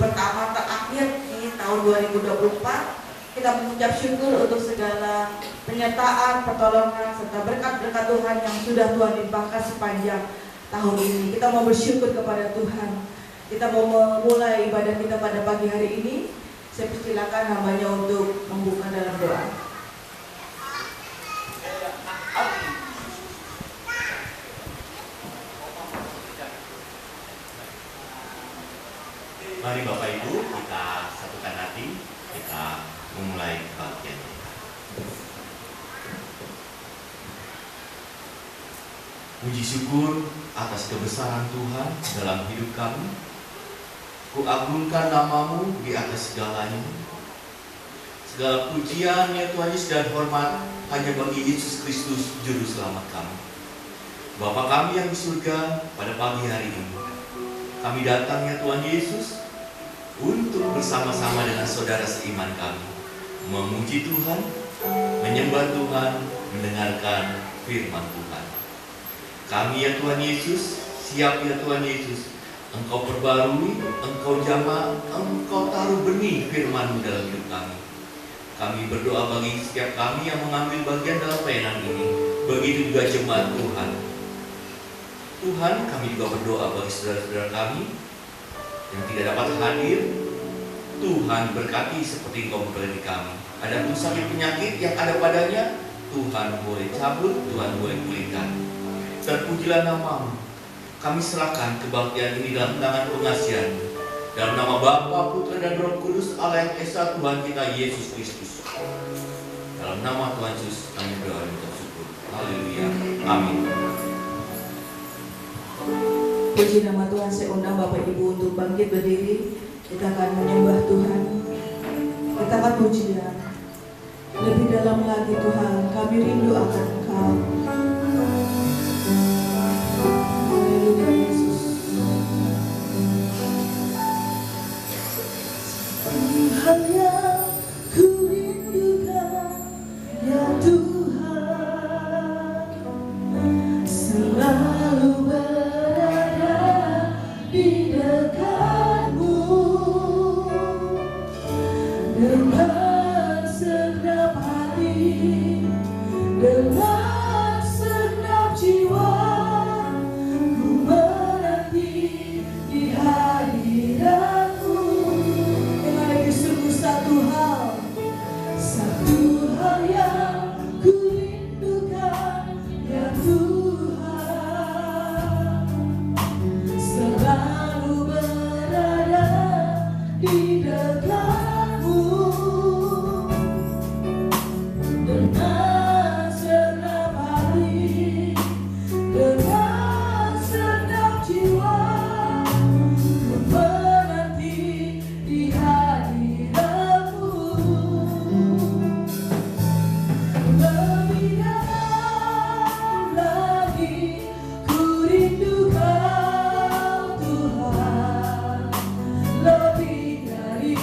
pertama terakhir di tahun 2024. Kita mengucap syukur untuk segala penyertaan, pertolongan, serta berkat-berkat Tuhan yang sudah Tuhan limpahkan sepanjang tahun ini. Kita mau bersyukur kepada Tuhan. Kita mau memulai ibadah kita pada pagi hari ini. Saya persilakan hambanya untuk membuka dalam doa. Mari Bapak Ibu kita satukan hati, kita memulai kebaktian kita. Puji syukur atas kebesaran Tuhan dalam hidup kami. Kuagungkan namamu di atas segalanya. Segala pujian ya Tuhan Yesus dan hormat hanya bagi Yesus Kristus Juru Selamat kami. Bapa kami yang di surga, pada pagi hari ini kami datang ya Tuhan Yesus untuk bersama-sama dengan saudara seiman kami memuji Tuhan, menyembah Tuhan, mendengarkan firman Tuhan. Kami ya Tuhan Yesus, siap ya Tuhan Yesus, Engkau perbarui, Engkau jamah, Engkau taruh benih firman-Mu dalam hidup kami. Kami berdoa bagi setiap kami yang mengambil bagian dalam pelayanan ini, begitu juga jemaat Tuhan. Tuhan, kami juga berdoa bagi saudara-saudara kami yang tidak dapat hadir. Tuhan berkati seperti Engkau memberkati kami. Ada pun sakit penyakit yang ada padanya, Tuhan boleh cabut, Tuhan boleh pulihkan. Terpujilah nama-Mu. Kami serahkan kebaktian ini dalam tangan pengasihan. Dalam nama Bapa, Putra dan Roh Kudus, Allah yang Esa, Tuhan kita Yesus Kristus. Dalam nama Tuhan Yesus kami berdoa dan bersyukur. Haleluya. Amin. Puji nama Tuhan. Saya undang Bapak Ibu untuk bangkit berdiri. Kita akan menyembah Tuhan. Kita akan puji Dia. Lebih dalam lagi Tuhan, kami rindu akan Engkau. Haleluya Yesus. Tuhan yang ku rindukan, ya Tuhan, selalu berada di dekat-Mu dengan segenap hati, dengan segenap jiwa. Ku menanti di hadirat-Mu. Dengan lebih sungguh satu hal yang ku rindukan, ya Tuhan, selalu berada di dekat-Mu dengan segenap hati, dengan segenap jiwa. Ku menanti di hadirat-Mu. Lebih dalam lagi ku rindu Kau Tuhan, lebih dari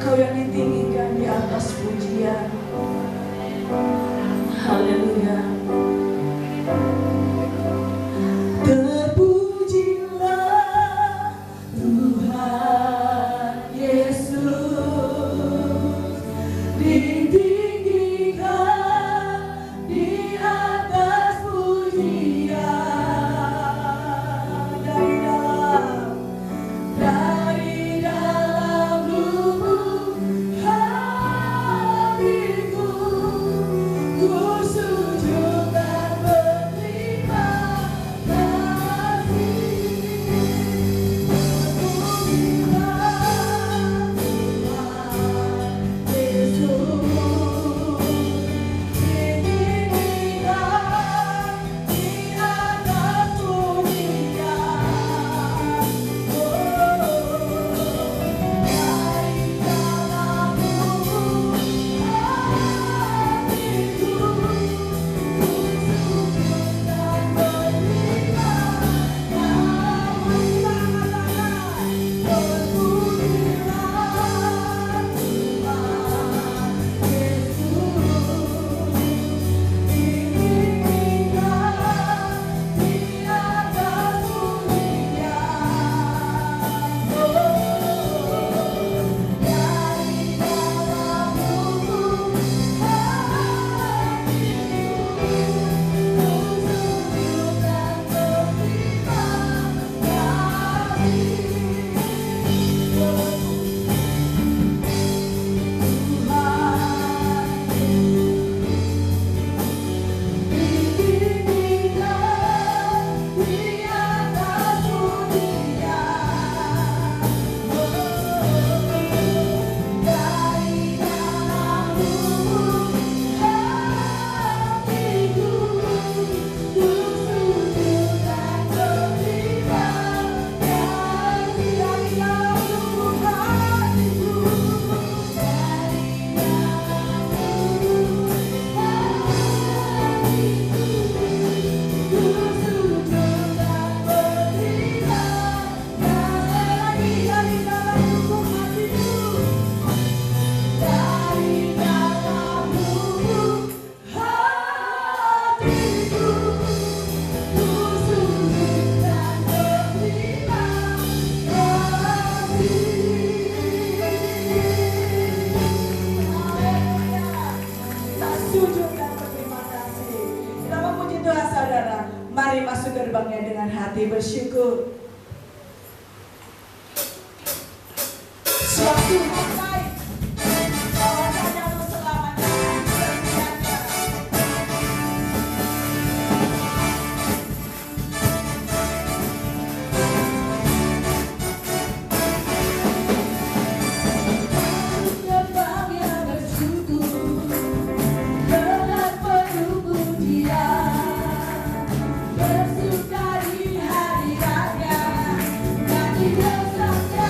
Engkau yang ditinggikan di atas pujian. Haleluya. Terpujilah Tuhan Yesus, ditinggikan di atas pujian. Dari dalam lubuk hatiku, ku sujud dan berterima kasih. Terpujilah Tuhan Yesus, ditinggikan di atas pujian. Dari dalam lubuk hatiku, ku sujud dan berterima kasih. Terpujilah Tuhan Yesus, ditinggikan di atas pujian. Dari dalam lubuk hatiku, ku sujud dan berterima kasih. Mari masuk gerbangnya dengan hati bersyukur. Suatu hari bahwasanya untuk selamanya setianya. Gerbang yang bersyukur dengan penuh pujian, bersuka di hadiratnya, nyanyi bersama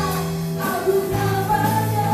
agung namanya.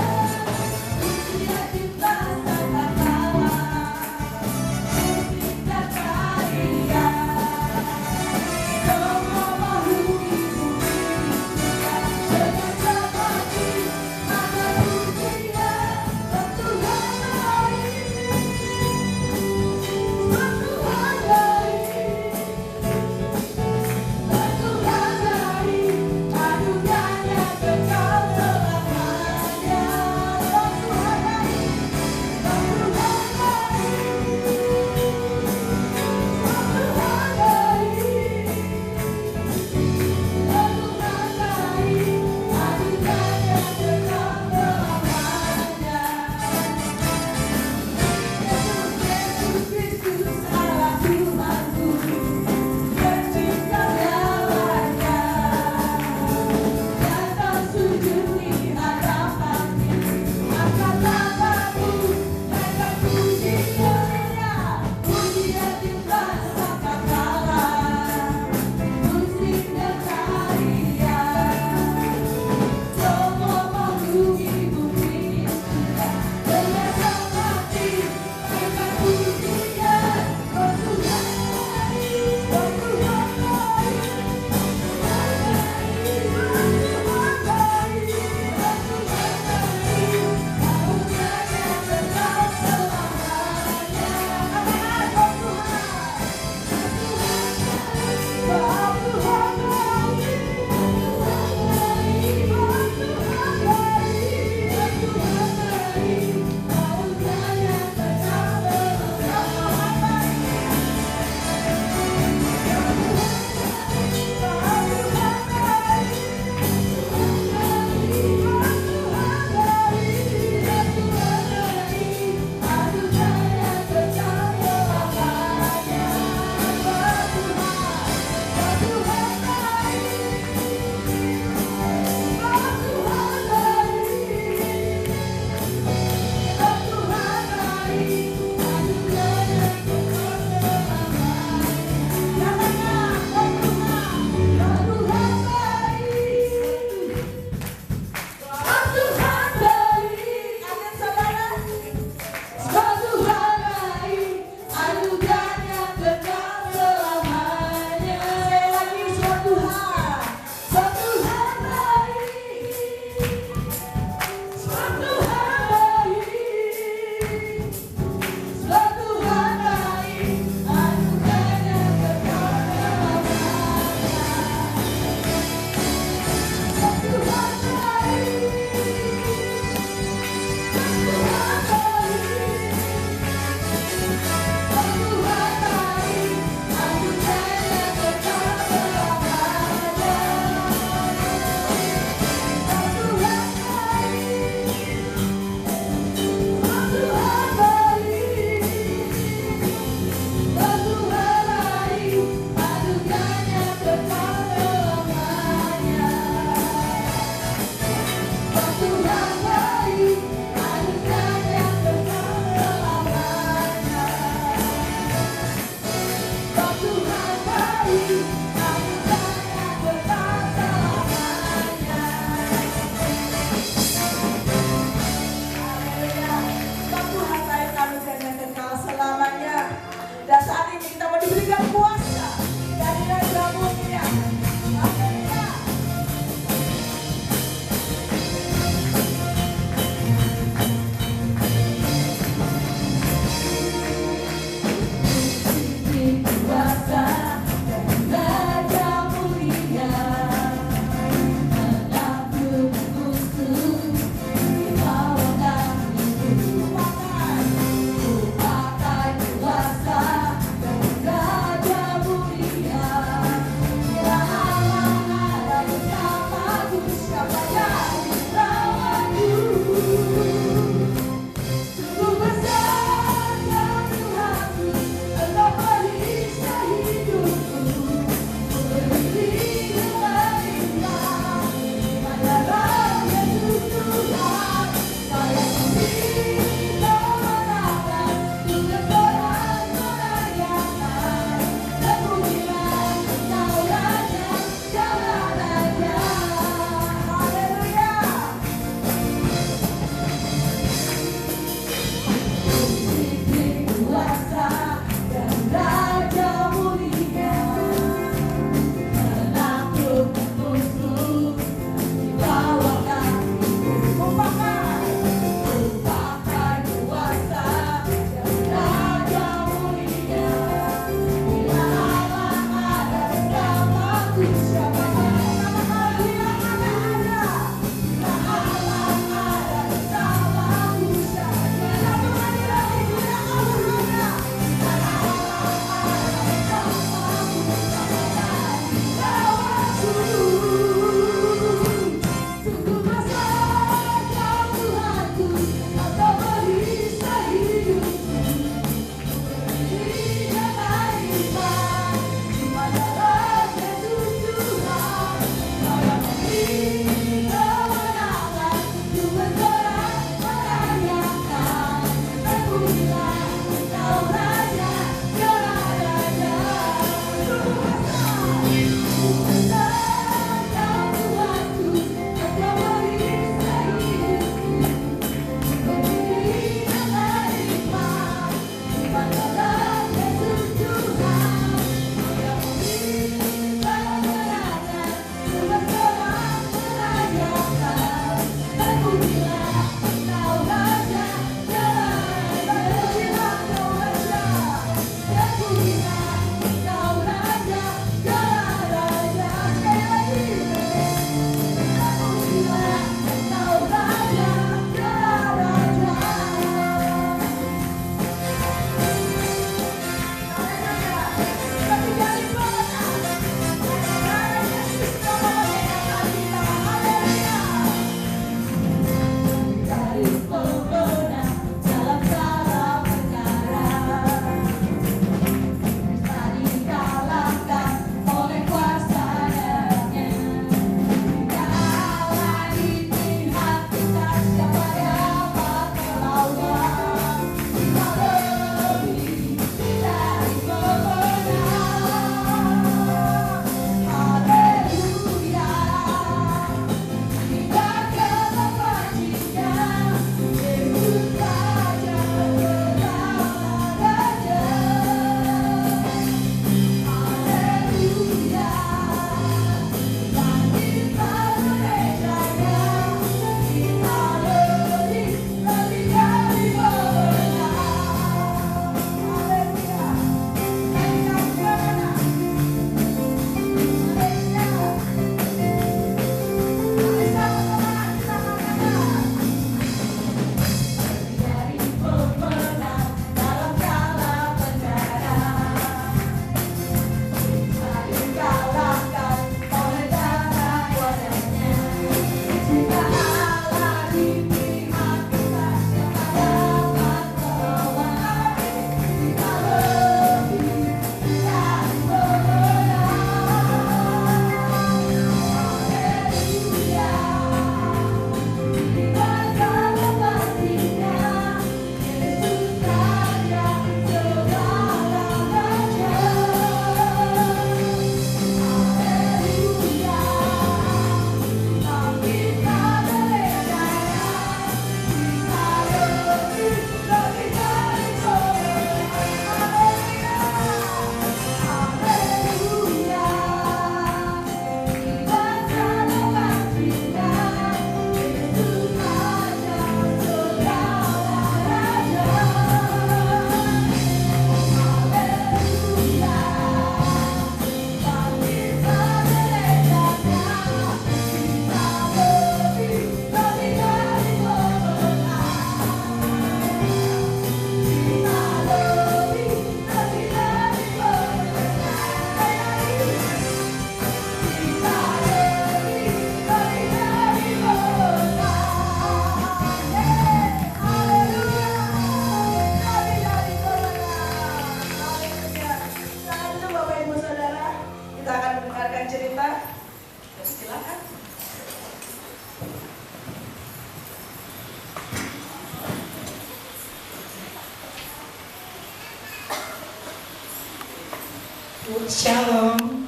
Shalom.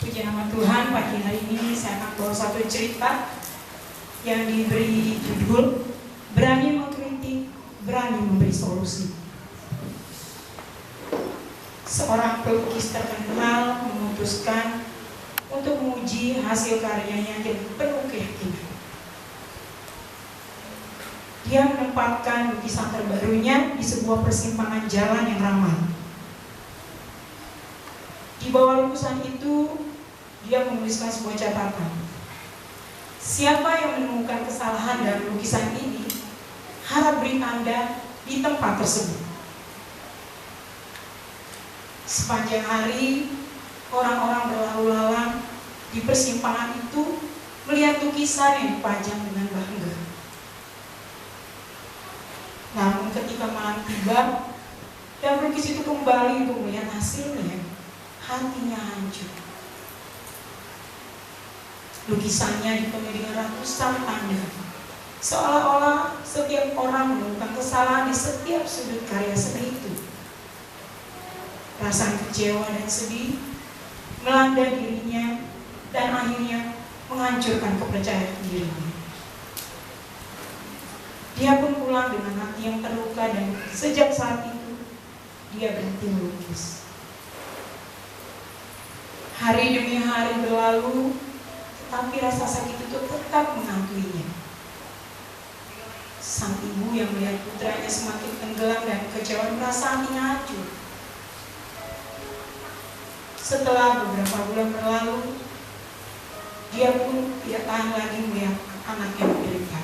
Puji nama Tuhan, pagi hari ini saya akan bawa satu cerita yang diberi judul Berani Mengkritik, Berani Memberi Solusi. Seorang pelukis terkenal memutuskan untuk menguji hasil karyanya dengan penuh keyakinan. Dia menempatkan lukisan terbarunya di sebuah persimpangan jalan yang ramai. Di bawah lukisan itu, dia menuliskan sebuah catatan. Siapa yang menemukan kesalahan dalam lukisan ini, harap beri tanda di tempat tersebut. Sepanjang hari, orang-orang berlalu lalang di persimpangan itu melihat lukisan yang dipajang dengan bangga. Namun ketika malam tiba dan pelukis itu kembali untuk melihat hasilnya, hatinya hancur. Lukisannya dipenuhi dengan ratusan tanda, seolah-olah setiap orang menemukan kesalahan di setiap sudut karya seni itu. Rasa kecewa dan sedih melanda dirinya dan akhirnya menghancurkan kepercayaan dirinya. Dia pun pulang dengan hati yang terluka dan sejak saat itu dia berhenti melukis. Hari demi hari berlalu, tetapi rasa sakit itu tetap menghantuinya. Sang ibu yang melihat putranya semakin tenggelam dan kecewa merasa hatinya hancur. Setelah beberapa bulan berlalu, dia pun tidak tahan lagi melihat anaknya menderita.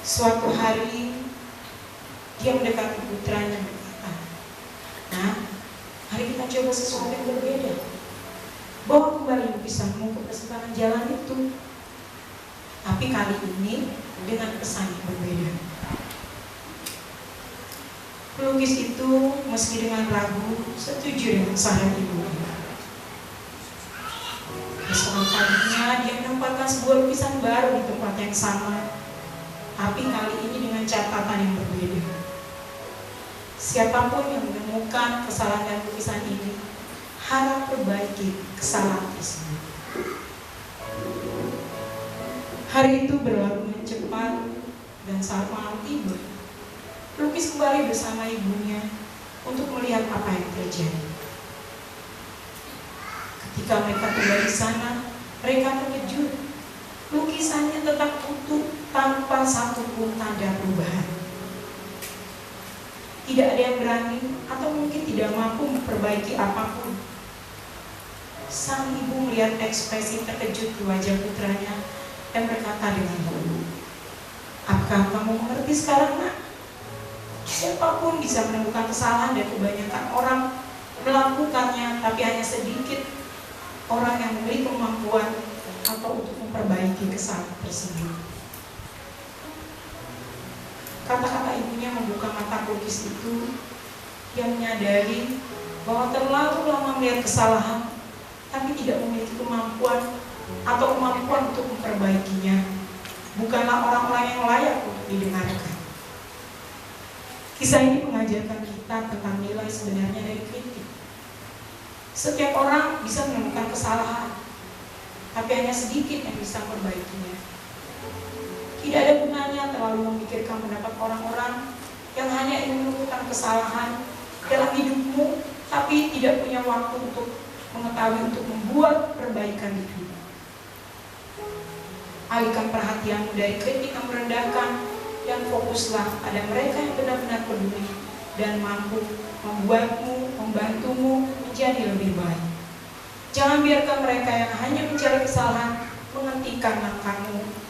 Suatu hari, dia mendekati putranya dan berkata, "Nah, mari kita coba sesuatu yang berbeda. Bawa kembali lukisanmu ke persimpangan jalan itu. Tapi kali ini dengan pesan yang berbeda." Pelukis itu meski dengan ragu setuju dengan saran ibunya. Esok paginya dia menempatkan sebuah lukisan baru di tempat yang sama, tapi kali ini dengan catatan yang berbeda. Siapapun yang menemukan kesalahan dalam lukisan ini, harap perbaiki kesalahan tersebut. Hari itu berlalu dengan cepat dan saat malam tiba, pelukis kembali bersama ibunya untuk melihat apa yang terjadi. Ketika mereka tiba di sana, mereka terkejut. Lukisannya tetap utuh tanpa satupun tanda perubahan. Tidak ada yang berani atau mungkin tidak mampu memperbaiki apapun. Sang ibu melihat ekspresi terkejut di wajah putranya dan berkata dengan lembut, "Apakah kamu mengerti sekarang, nak? Siapapun bisa menemukan kesalahan dan kebanyakan orang melakukannya, tapi hanya sedikit orang yang memiliki kemampuan atau untuk memperbaiki kesalahan tersebut." Kata-kata ibunya membuka mata pelukis itu. Dia menyadari bahwa terlalu lama melihat kesalahan tapi tidak memiliki kemampuan atau kemampuan untuk memperbaikinya bukanlah orang-orang yang layak untuk didengarkan. Kisah ini mengajarkan kita tentang nilai sebenarnya dari kritik. Setiap orang bisa menemukan kesalahan, tapi hanya sedikit yang bisa memperbaikinya. Tidak ada gunanya terlalu memikirkan pendapat orang-orang yang hanya ingin menemukan kesalahan dalam hidupmu, tapi tidak punya waktu untuk mengetahui untuk membuat perbaikan itu. Alihkan perhatianmu dari kritik yang merendahkan dan fokuslah pada mereka yang benar-benar peduli dan mampu membantumu menjadi lebih baik. Jangan biarkan mereka yang hanya mencari kesalahan menghentikan langkahmu.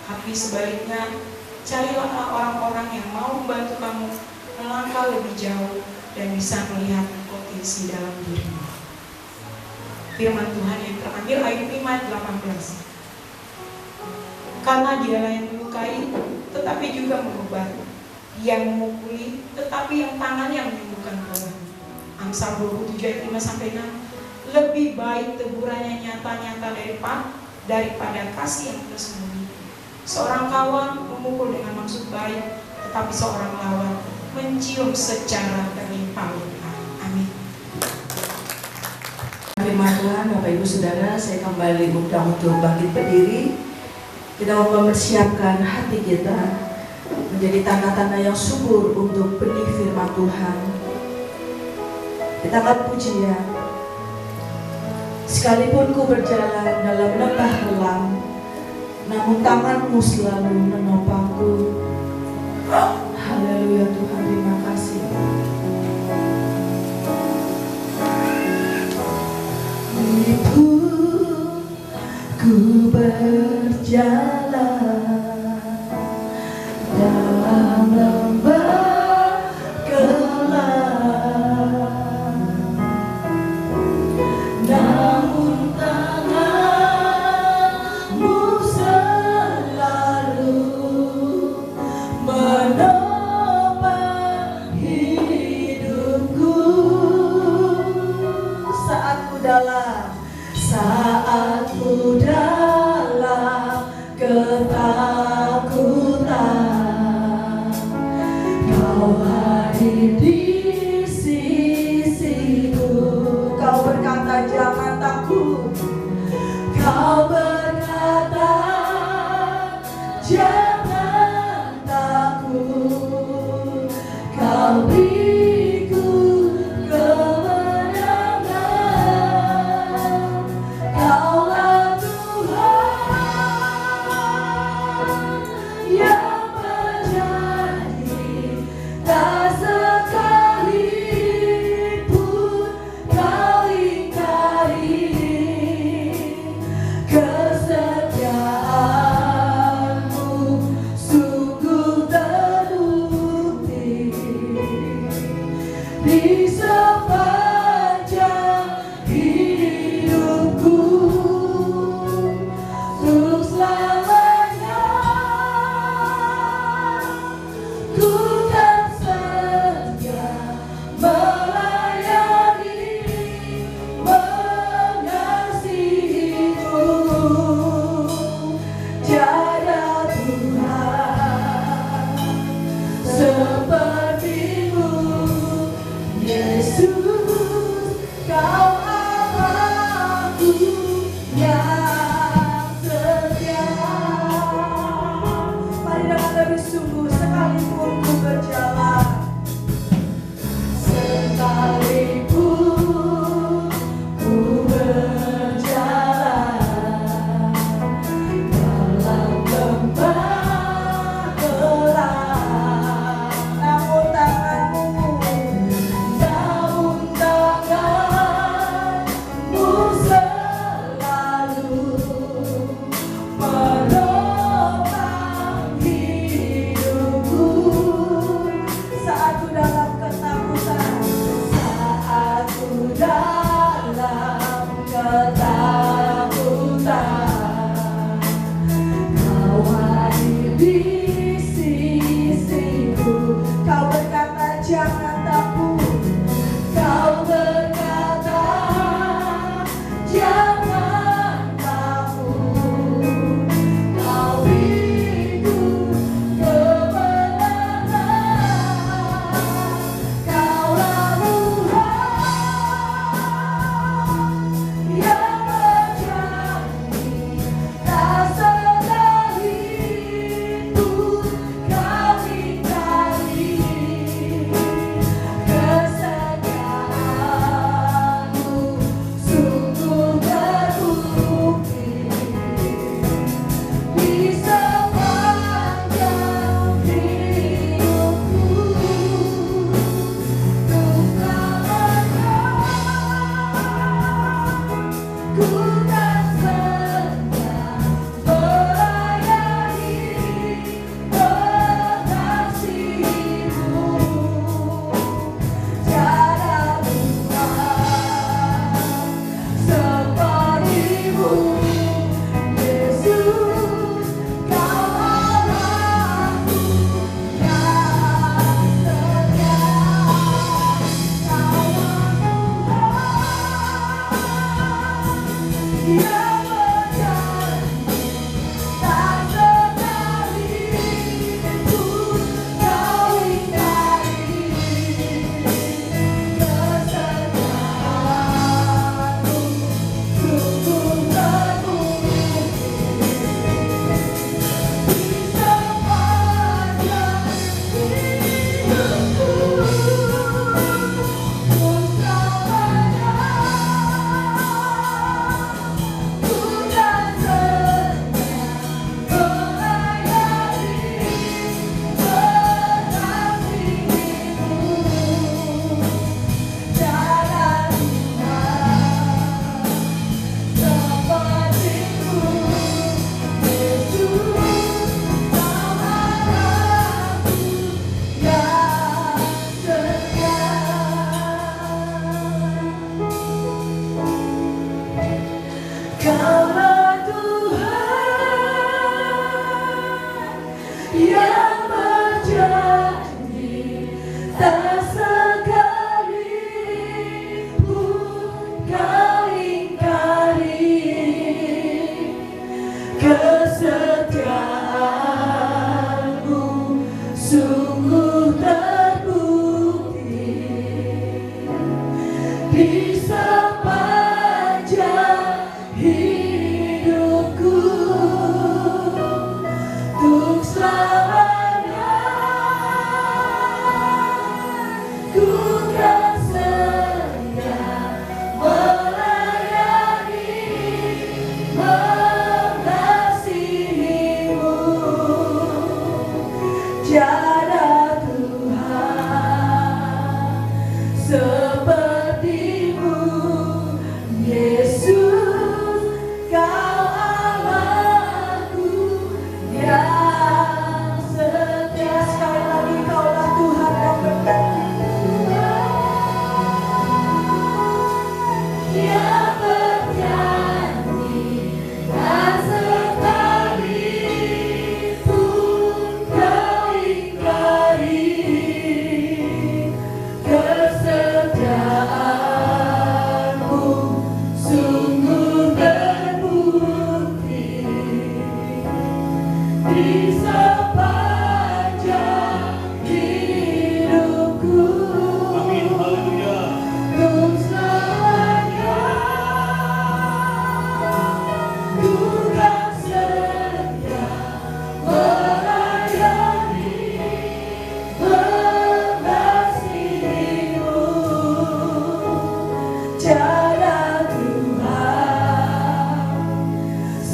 Tapi sebaliknya, carilah orang-orang yang mau membantu kamu melangkah lebih jauh dan bisa melihat potensi dalam dirimu. Firman Tuhan yang terambil ayat 5 ayat 18. Karena dialah yang melukai, tetapi juga mengobati. Dia memukuli, tetapi yang tangannya menyembuhkan korban. Amsal 27 ayat 5-6. Lebih baik tegurannya nyata-nyata daripada kasih yang tersembunyi. Seorang kawan memukul dengan maksud baik, tetapi seorang lawan mencium secara berlimpah-limpah. Amin. Firman Tuhan, Bapak Ibu Saudara, saya kembali undang untuk bangkit berdiri. Kita mempersiapkan hati kita menjadi tanda-tanda yang subur untuk benih firman Tuhan. Kita angkat pujian. Sekalipun ku berjalan dalam lembah kelam, namun tangan-Mu selalu menopangku. Haleluya Tuhan, terima kasih. Meskipun ku berjalan dalam lembah kelam, namun tangan-Mu selalu menopang hidupku. Saat ku dalam ketakutan, Kau hadir di sisiku. Kau berkata jangan takut, Kau berkata jangan takut, Kau beriku kemenangan. Kaulah Tuhan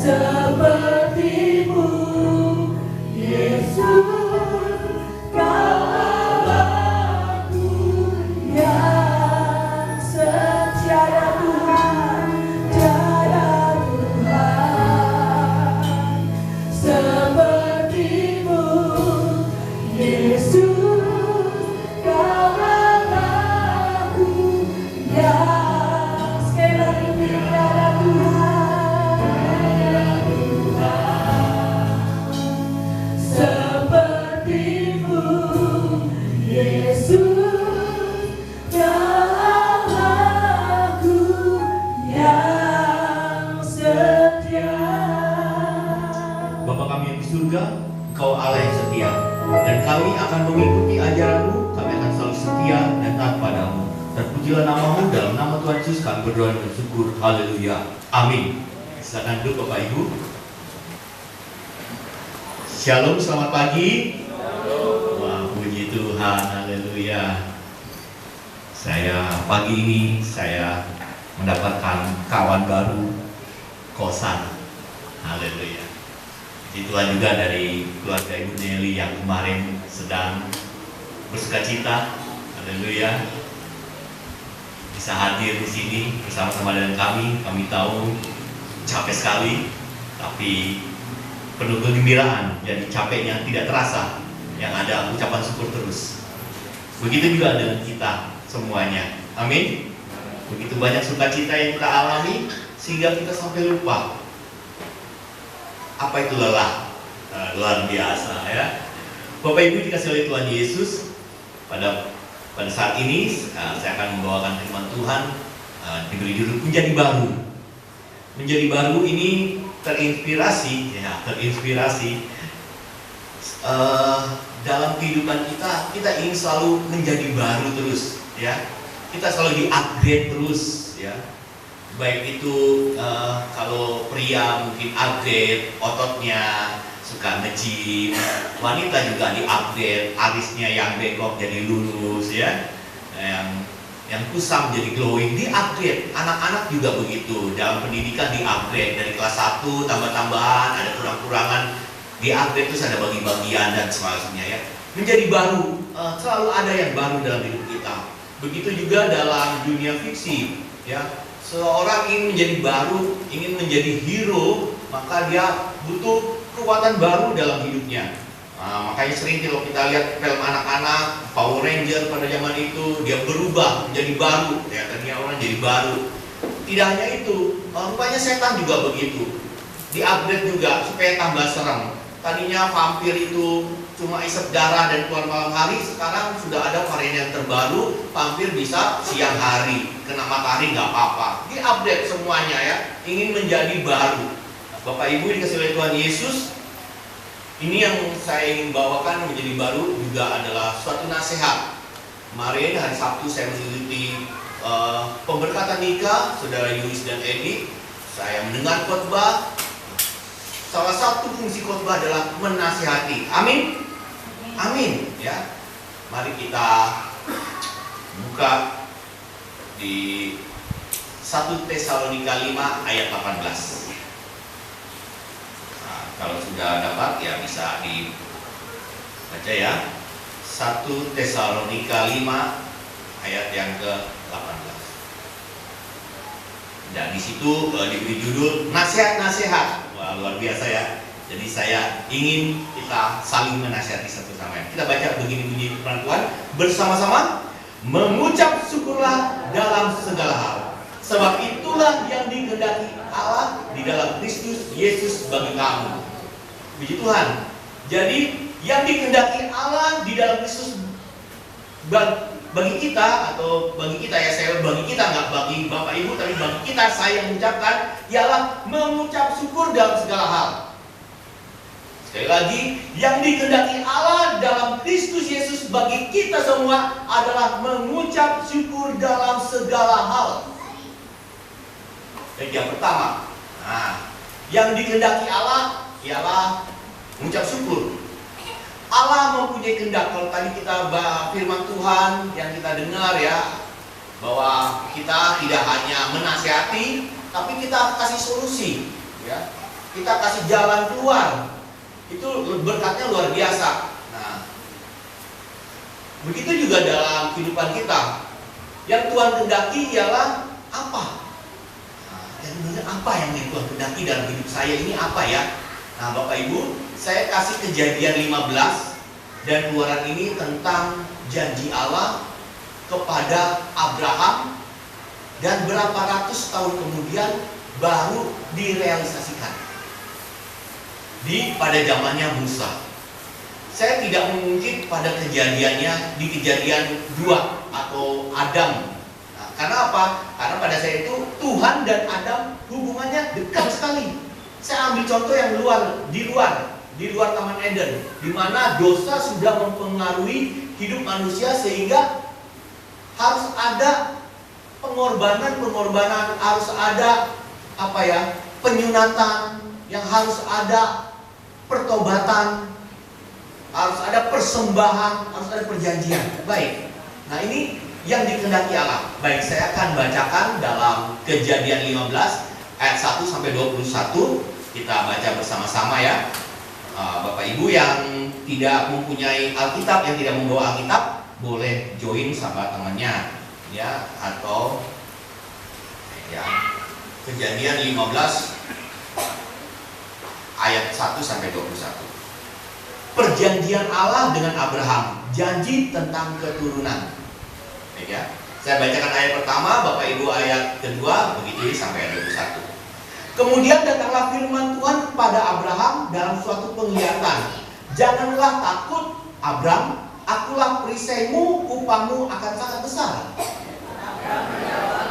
sepertimu, Yesus, Kau Allahku yang setia dan Tuhan, tiada Tuhan sepertimu, Yesus, Kau Allahku yang sekali lagi tiada sepertimu, Yesus, Allahku yang setia. Bapa kami yang di surga, Engkau Allah yang setia, dan kami akan mengikuti ajaran-Mu. Kami akan selalu setia dan taat padamu. Terpujilah nama-Mu. Dalam nama Tuhan Yesus kami berdoa dan bersyukur. Haleluya. Amin. Silakan duduk Bapak Ibu. Shalom, selamat pagi. Wah, puji Tuhan. Haleluya. Pagi ini saya mendapatkan kawan baru, kosan. Haleluya. Puji Tuhan juga dari keluarga Ibu Nelly yang kemarin sedang bersukacita. Haleluya. Bisa hadir di sini bersama-sama dengan kami. Kami tahu capek sekali, tapi penuh kegembiraan. Jadi capeknya tidak terasa. Yang ada ucapan syukur terus. Begitu juga dengan kita semuanya. Amin. Begitu banyak sukacita yang kita alami sehingga kita sampai lupa apa itu lelah. Luar biasa ya. Bapak Ibu dikasih oleh Tuhan Yesus, pada saat ini saya akan membawakan firman Tuhan, diberi judul menjadi baru. Menjadi baru ini terinspirasi dalam kehidupan kita ingin selalu menjadi baru terus ya. Kita selalu di-upgrade terus ya. Baik itu kalau pria mungkin upgrade ototnya, suka nge-gym, wanita juga di-upgrade alisnya yang bengkok jadi lurus ya, yang kusam jadi glowing, di-upgrade. Anak-anak juga begitu, dalam pendidikan di-upgrade dari kelas 1 tambah-tambahan, ada kurang-kurangan, di-upgrade terus ada bagi-bagian dan sebagainya ya. Menjadi baru, selalu ada yang baru dalam hidup kita. Begitu juga dalam dunia fiksi ya. Seorang ingin menjadi baru, ingin menjadi hero, maka dia butuh kekuatan baru dalam hidupnya. Makanya sering kalau kita lihat film anak-anak, Power Ranger pada zaman itu, dia berubah menjadi baru, ya tadinya orang jadi baru. Tidak hanya itu, rupanya setan juga begitu, di-upgrade juga supaya tambah serem. Tadinya vampir itu cuma isep darah dan keluar malam hari, sekarang sudah ada varian yang terbaru, vampir bisa siang hari, kena matahari nggak apa-apa. Di-update semuanya ya, ingin menjadi baru. Bapak Ibu dikasih oleh Tuhan Yesus, ini yang saya ingin bawakan menjadi baru juga adalah suatu nasihat. Kemarin hari Sabtu saya mengikuti pemberkatan nikah Saudara Yulis dan Edi. Saya mendengar khotbah. Salah satu fungsi khotbah adalah menasihati. Amin. Amin ya. Mari kita buka di 1 Tesalonika 5 ayat 18. Nah, kalau sudah dapat ya bisa dibaca ya. 1 Tesalonika 5 ayat yang ke-18. Dan di situ diberi judul nasihat-nasihat. Wah, luar biasa ya. Jadi saya ingin kita saling menasihati satu sama lain. Kita baca begini bunyi firman Tuhan bersama-sama. Mengucap syukurlah dalam segala hal, sebab itulah yang dikehendaki Allah di dalam Kristus Yesus bagi kamu. Puji Tuhan. Jadi yang dikehendaki Allah di dalam Kristus bagi kita, atau bagi kita ya, saya bagi kita, nggak bagi Bapak Ibu, tapi bagi kita saya mengucapkan ialah mengucap syukur dalam segala hal. Sekali lagi, yang dikehendaki Allah dalam Kristus Yesus bagi kita semua adalah mengucap syukur dalam segala hal. Jadi yang pertama, yang dikehendaki Allah ialah mengucap syukur. Allah mempunyai kehendak. Kalau tadi kita firman Tuhan yang kita dengar ya, bahwa kita tidak hanya menasihati, tapi kita kasih solusi ya. kita kasih jalan keluar. Itu berkatnya luar biasa. Nah, begitu juga dalam kehidupan kita. Yang Tuhan kehendaki ialah apa? Nah, yang benar apa yang Tuhan kehendaki dalam hidup saya ini apa ya? Nah, Bapak Ibu, saya kasih Kejadian 15 dan Keluaran ini tentang janji Allah kepada Abraham, dan berapa ratus tahun kemudian baru direalisasikan pada zamannya Musa. Saya tidak mengungkit pada kejadiannya di Kejadian 2 atau Adam. Nah, karena apa? Karena pada saya itu Tuhan dan Adam hubungannya dekat sekali. Saya ambil contoh yang di luar Taman Eden, di mana dosa sudah mempengaruhi hidup manusia sehingga harus ada pengorbanan, harus ada penyunatan, yang harus ada pertobatan, harus ada persembahan, harus ada perjanjian. Baik. Nah, ini yang dikehendaki Allah. Baik, saya akan bacakan dalam Kejadian 15 ayat 1 sampai 21. Kita baca bersama-sama ya. Bapak Ibu yang tidak mempunyai Alkitab, yang tidak membawa Alkitab, boleh join sama temannya ya, atau ya. Kejadian 15 ayat 1 sampai 21. Perjanjian Allah dengan Abraham, janji tentang keturunan. Baik ya. Saya bacakan ayat pertama, Bapak Ibu ayat kedua, begitu sampai ayat 21. Kemudian datanglah firman Tuhan kepada Abraham dalam suatu penglihatan. Janganlah takut, Abram, akulah perisaimu, upahmu akan sangat besar. Abram menjawab,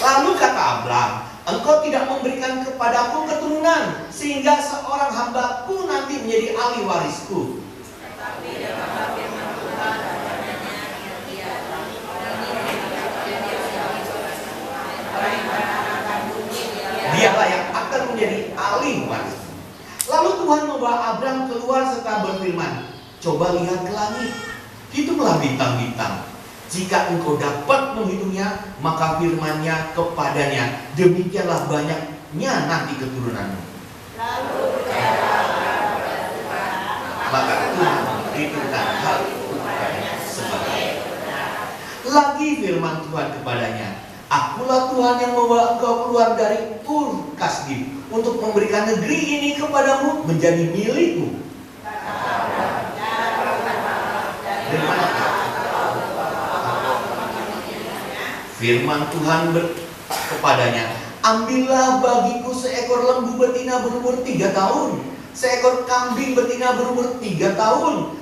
lalu kata Abram, engkau tidak memberikan kepadaku keturunan, sehingga seorang hambaku nanti menjadi ahli warisku. Tetapi datanglah firman Tuhan kepadanya, dialah yang akan menjadi ahli warisku. Lalu Tuhan membawa Abram keluar serta berfirman, coba lihat ke langit, hitunglah bintang-bintang. Jika engkau dapat menghitungnya, maka firman-Nya kepadanya, demikianlah banyaknya nanti keturunanmu. Lalu maka Tuhan memberitakan hal itu kepadanya sebagai benar. Lagi firman Tuhan kepadanya, akulah Tuhan yang membawa engkau keluar dari Ur Kasdim untuk memberikan negeri ini kepadamu menjadi milikmu. Firman Tuhan kepadanya, ambillah bagiku seekor lembu betina berumur 3 tahun, seekor kambing betina berumur 3 tahun,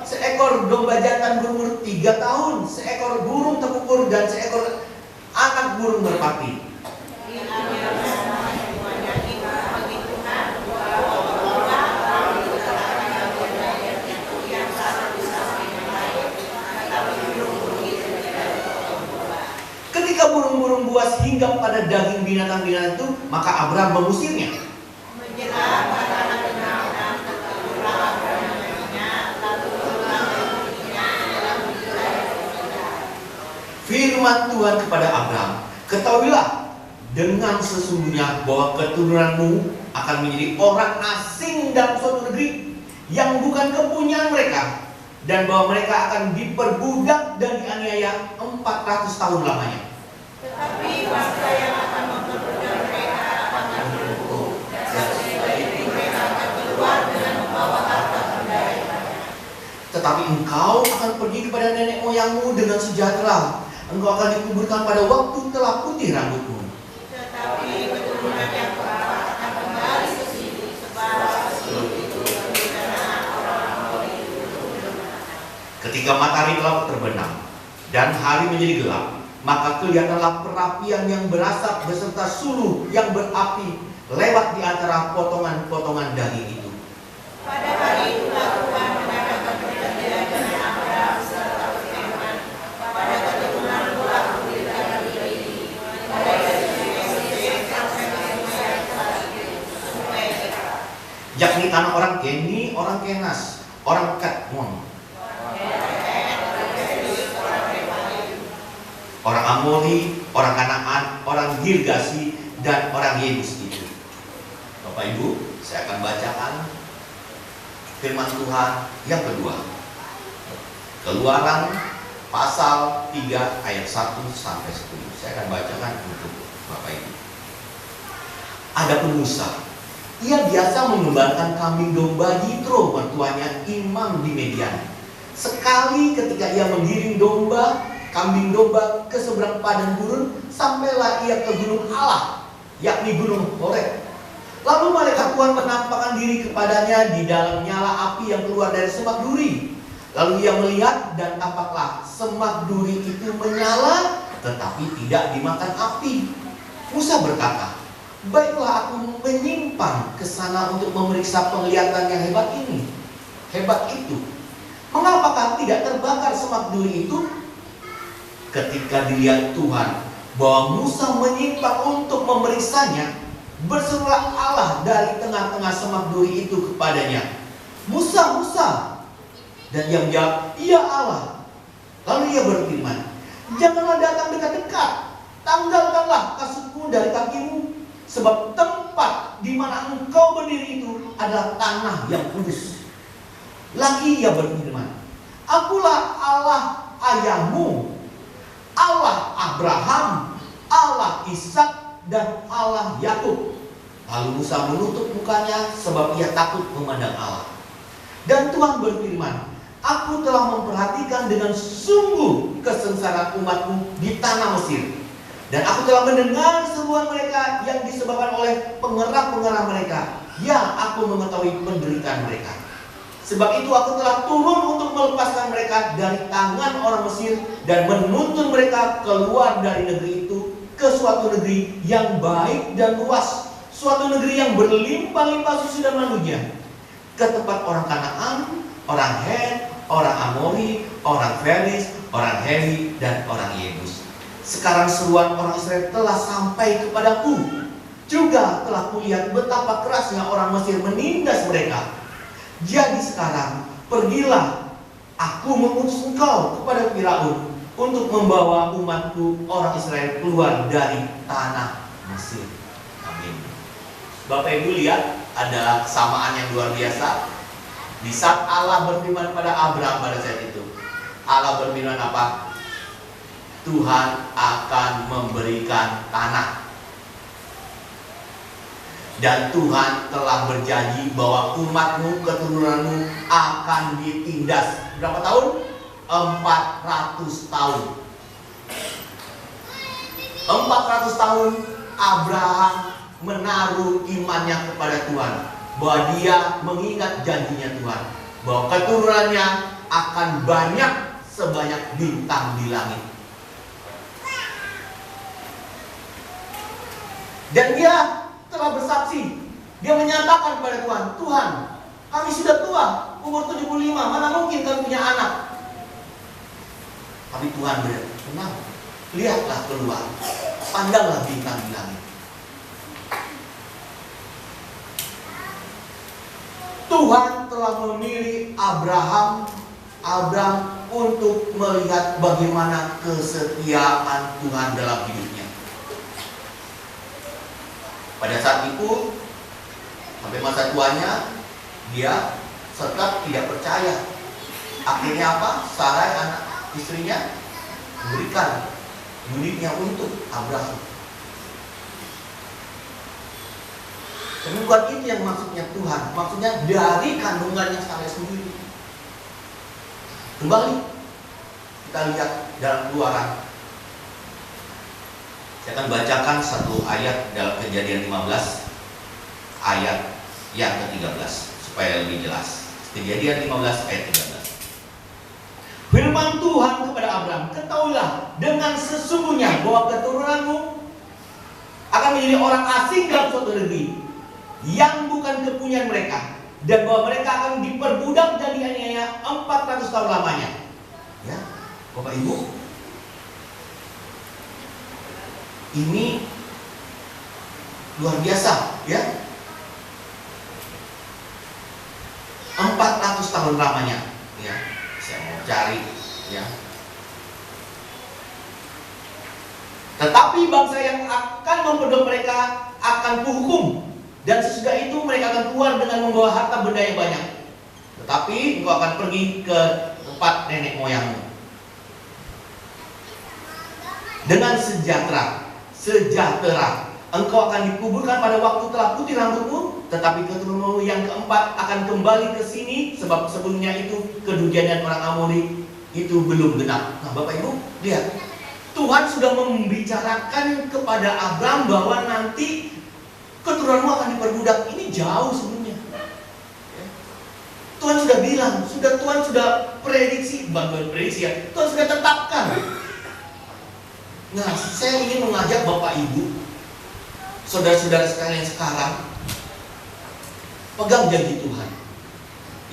seekor domba jantan berumur 3 tahun, seekor burung tekukur dan seekor anak burung merpati. Ketika burung-burung buas hinggap pada daging binatang-binatang itu, maka Abram mengusirnya. Firman Tuhan kepada Abram, ketahuilah dengan sesungguhnya bahwa keturunanmu akan menjadi orang asing dalam suatu negeri yang bukan kepunyaan mereka, dan bahwa mereka akan diperbudak dan dianiaya 400 tahun lamanya. Tetapi bangsa yang akan memperbudak mereka akan dihukum, dan sesudah itu mereka akan keluar dengan membawa harta benda yang banyak. Tetapi engkau akan pergi kepada nenek moyangmu dengan sejahtera. Engkau akan dikuburkan pada waktu telah putih rambutmu. Tetapi keturunan yang keempat akan kembali ke sini, sebab itu keturunan orang-orang itu. Ketika matahari telah terbenam dan hari menjadi gelap, maka kelihatanlah perapian yang berasap beserta suluh yang berapi lewat di antara potongan-potongan daging itu. Pada hari itulah Tuhan mengadakan perjanjian dengan Abraham serta berfirman, pada keturunanmu aku berikan negeri ini, yakni tanah orang Kenian orang Kenas, orang Kadmon, orang Amori, orang Kanaan, orang Girgasi, dan orang Yebus itu. Bapak Ibu, saya akan bacakan firman Tuhan yang kedua. Keluaran pasal 3 ayat 1 sampai 10. Saya akan bacakan untuk Bapak Ibu. Adapun Musa, ia biasa mengembalakan kambing domba Yitro, mertuanya imam di Median. Sekali ketika ia menggiring kambing domba ke seberang padang gurun, sampailah ia ke gunung Allah, yakni gunung Horeb. Lalu malaikat Tuhan menampakkan diri kepadanya di dalam nyala api yang keluar dari semak duri. Lalu ia melihat dan tampaklah semak duri itu menyala, tetapi tidak dimakan api. Musa berkata, baiklah aku menyimpang ke sana untuk memeriksa penglihatan yang hebat itu. Mengapakah tidak terbakar semak duri itu? Ketika dilihat Tuhan bahwa Musa menyimpang untuk memeriksanya, berserulah Allah dari tengah-tengah semak duri itu kepadanya, Musa, Musa. Dan ia menjawab, iya Allah. Lalu ia berfirman, janganlah datang dekat-dekat, tanggalkanlah kasutmu dari kakimu, sebab tempat di mana engkau berdiri itu adalah tanah yang kudus. Lagi ia berfirman, akulah Allah ayahmu, Allah Abraham, Allah Ishak, dan Allah Yakub. Lalu Musa menutup mukanya sebab ia takut memandang Allah. Dan Tuhan berfirman, aku telah memperhatikan dengan sungguh kesengsaraan umatmu di tanah Mesir. Dan aku telah mendengar seruan mereka yang disebabkan oleh pengerah-pengerah mereka. Ya, aku mengetahui penderitaan mereka. Sebab itu aku telah turun untuk melepaskan mereka dari tangan orang Mesir dan menuntun mereka keluar dari negeri itu ke suatu negeri yang baik dan luas, suatu negeri yang berlimpah-limpah susu dan madunya, ke tempat orang Kanaan, orang Het, orang Amori, orang Feris, orang Hewi, dan orang Yebus. Sekarang seruan orang Israel telah sampai kepadaku. Juga telah kulihat betapa kerasnya orang Mesir menindas mereka. Jadi sekarang pergilah, aku mengutus engkau kepada Firaun untuk membawa umatku orang Israel keluar dari tanah Mesir. Amin. Bapak Ibu lihat, ada kesamaan yang luar biasa. Di saat Allah berfirman pada Abraham pada saat itu, Allah berfirman apa? Tuhan akan memberikan tanah. Dan Tuhan telah berjanji bahwa umatmu, keturunanmu akan ditindas. Berapa tahun? 400 tahun. 400 tahun Abraham menaruh imannya kepada Tuhan, bahwa dia mengingat janjinya Tuhan, bahwa keturunannya akan banyak sebanyak bintang di langit. Dan dia telah bersaksi, dia menyatakan kepada Tuhan, Tuhan, kami sudah tua, umur 75, mana mungkin kami punya anak. Tapi Tuhan berkata, tenang, lihatlah keluar, pandanglah bintang di langit. Tuhan telah memilih Abraham untuk melihat bagaimana kesetiaan Tuhan dalam hidupnya. Pada saat itu, sampai masa tuanya, dia tetap tidak percaya. Akhirnya apa? Sarai, anak istrinya, memberikan miliknya untuk Abraham. Tapi bukan itu yang maksudnya Tuhan. Maksudnya dari kandungannya Sarai sendiri. Kembali kita lihat dalam Keluaran. Saya akan bacakan satu ayat dalam Kejadian 15 ayat yang ke-13 supaya lebih jelas. Kejadian 15 ayat 13. Firman Tuhan kepada Abraham, ketahuilah dengan sesungguhnya bahwa keturunanmu akan menjadi orang asing dalam suatu negeri yang bukan kepunyaan mereka, dan bahwa mereka akan diperbudak dan dianiaya 400 tahun lamanya. Ya, Bapak Ibu, ini luar biasa, ya. 400 tahun lamanya. Ya, saya mau cari. Ya. Tetapi bangsa yang akan memperdok mereka akan kuhukum, dan sesudah itu mereka akan keluar dengan membawa harta benda yang banyak. Tetapi engkau akan pergi ke tempat nenek moyangmu dengan sejahtera. Engkau akan dikuburkan pada waktu telah putih rambutmu, tetapi keturunanmu yang keempat akan kembali ke sini, sebab sebelumnya itu keduniaan orang Amori itu belum genap. Nah, Bapak Ibu, lihat, Tuhan sudah membicarakan kepada Abraham bahwa nanti keturunanmu akan diperbudak. Ini jauh sebelumnya. Tuhan sudah bilang, Tuhan sudah prediksi, bukan prediksi ya, Tuhan sudah tetapkan. Nah, saya ingin mengajak Bapak Ibu, saudara-saudara sekalian sekarang, pegang janji Tuhan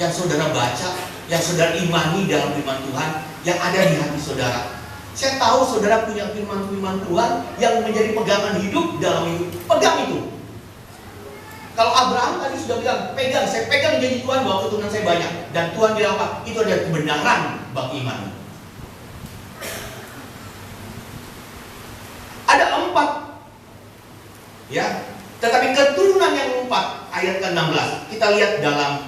yang saudara baca, yang saudara imani dalam firman Tuhan yang ada di hati saudara. Saya tahu saudara punya firman-firman Tuhan yang menjadi pegangan hidup dalam hidup. Pegang itu. Kalau Abraham tadi sudah bilang, saya pegang janji Tuhan bahwa keturunan saya banyak. Dan Tuhan bilang apa? Itu adalah kebenaran bagi iman. Ada 4. Ya, tetapi keturunan yang 4, ayat ke-16. Kita lihat dalam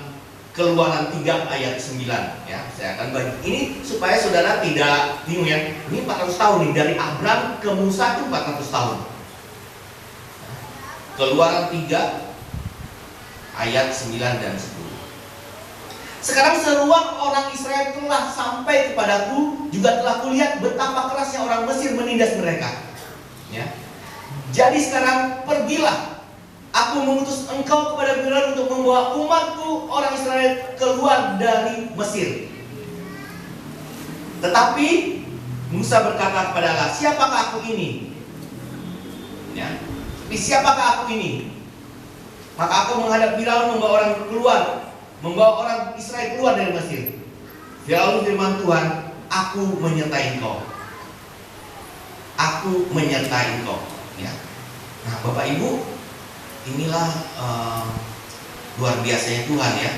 Keluaran 3 ayat 9 ya. Saya akan bagi ini supaya saudara tidak bingung ya. Ini 400 tahun nih, dari Abraham ke Musa itu 400 tahun. Keluaran 3 ayat 9 dan 10. Sekarang seruan orang Israel telah sampai kepadaku, juga telah kulihat betapa kerasnya orang Mesir menindas mereka. Ya. Jadi sekarang pergilah, aku mengutus engkau kepada Firaun untuk membawa umatku orang Israel keluar dari Mesir. Tetapi Musa berkata kepada Allah, siapakah aku ini? Ya. Tapi siapakah aku ini? Maka aku menghadap Firaun membawa orang Israel keluar dari Mesir. Firaun firman Tuhan, aku menyertai engkau. Aku menyertai engkau. Ya. Nah, Bapak Ibu, inilah luar biasanya Tuhan ya.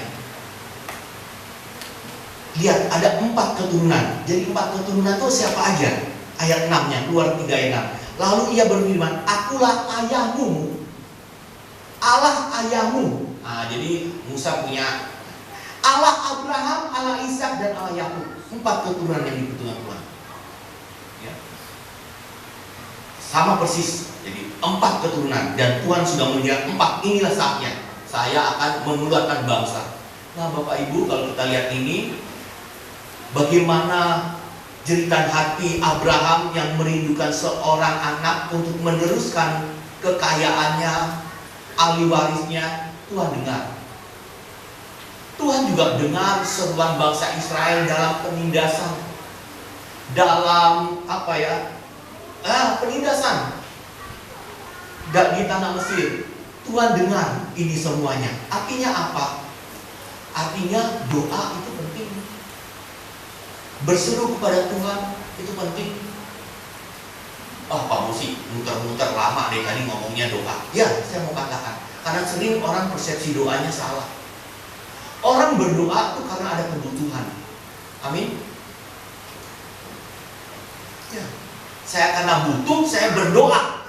Lihat, ada 4 keturunan. Jadi 4 keturunan itu siapa aja? Ayat 6-nya, Keluar 3 ayat 6. Lalu ia berfirman, akulah ayahmu, Allah ayahmu. Nah, jadi Musa punya Allah Abraham, Allah Ishak, dan Allah Yakub. 4 keturunan yang dibutuhkan Tuhan. Ya. Sama persis. Jadi 4 keturunan, dan Tuhan sudah menyatakan 4, inilah saatnya saya akan mengeluarkan bangsa. Nah, Bapak Ibu, kalau kita lihat ini, bagaimana jeritan hati Abraham yang merindukan seorang anak untuk meneruskan kekayaannya, ahli warisnya. Tuhan dengar. Tuhan juga dengar seruan bangsa Israel dalam penindasan, dalam penindasan di tanah Mesir. Tuhan dengar ini semuanya. Artinya apa? Artinya doa itu penting. Berseru kepada Tuhan itu penting. Pak Musi muter-muter lama deh tadi ngomongnya doa. Ya, saya mau katakan, karena sering orang persepsi doanya salah. Orang berdoa itu karena ada kebutuhan. Amin. Ya, saya karena butuh saya berdoa.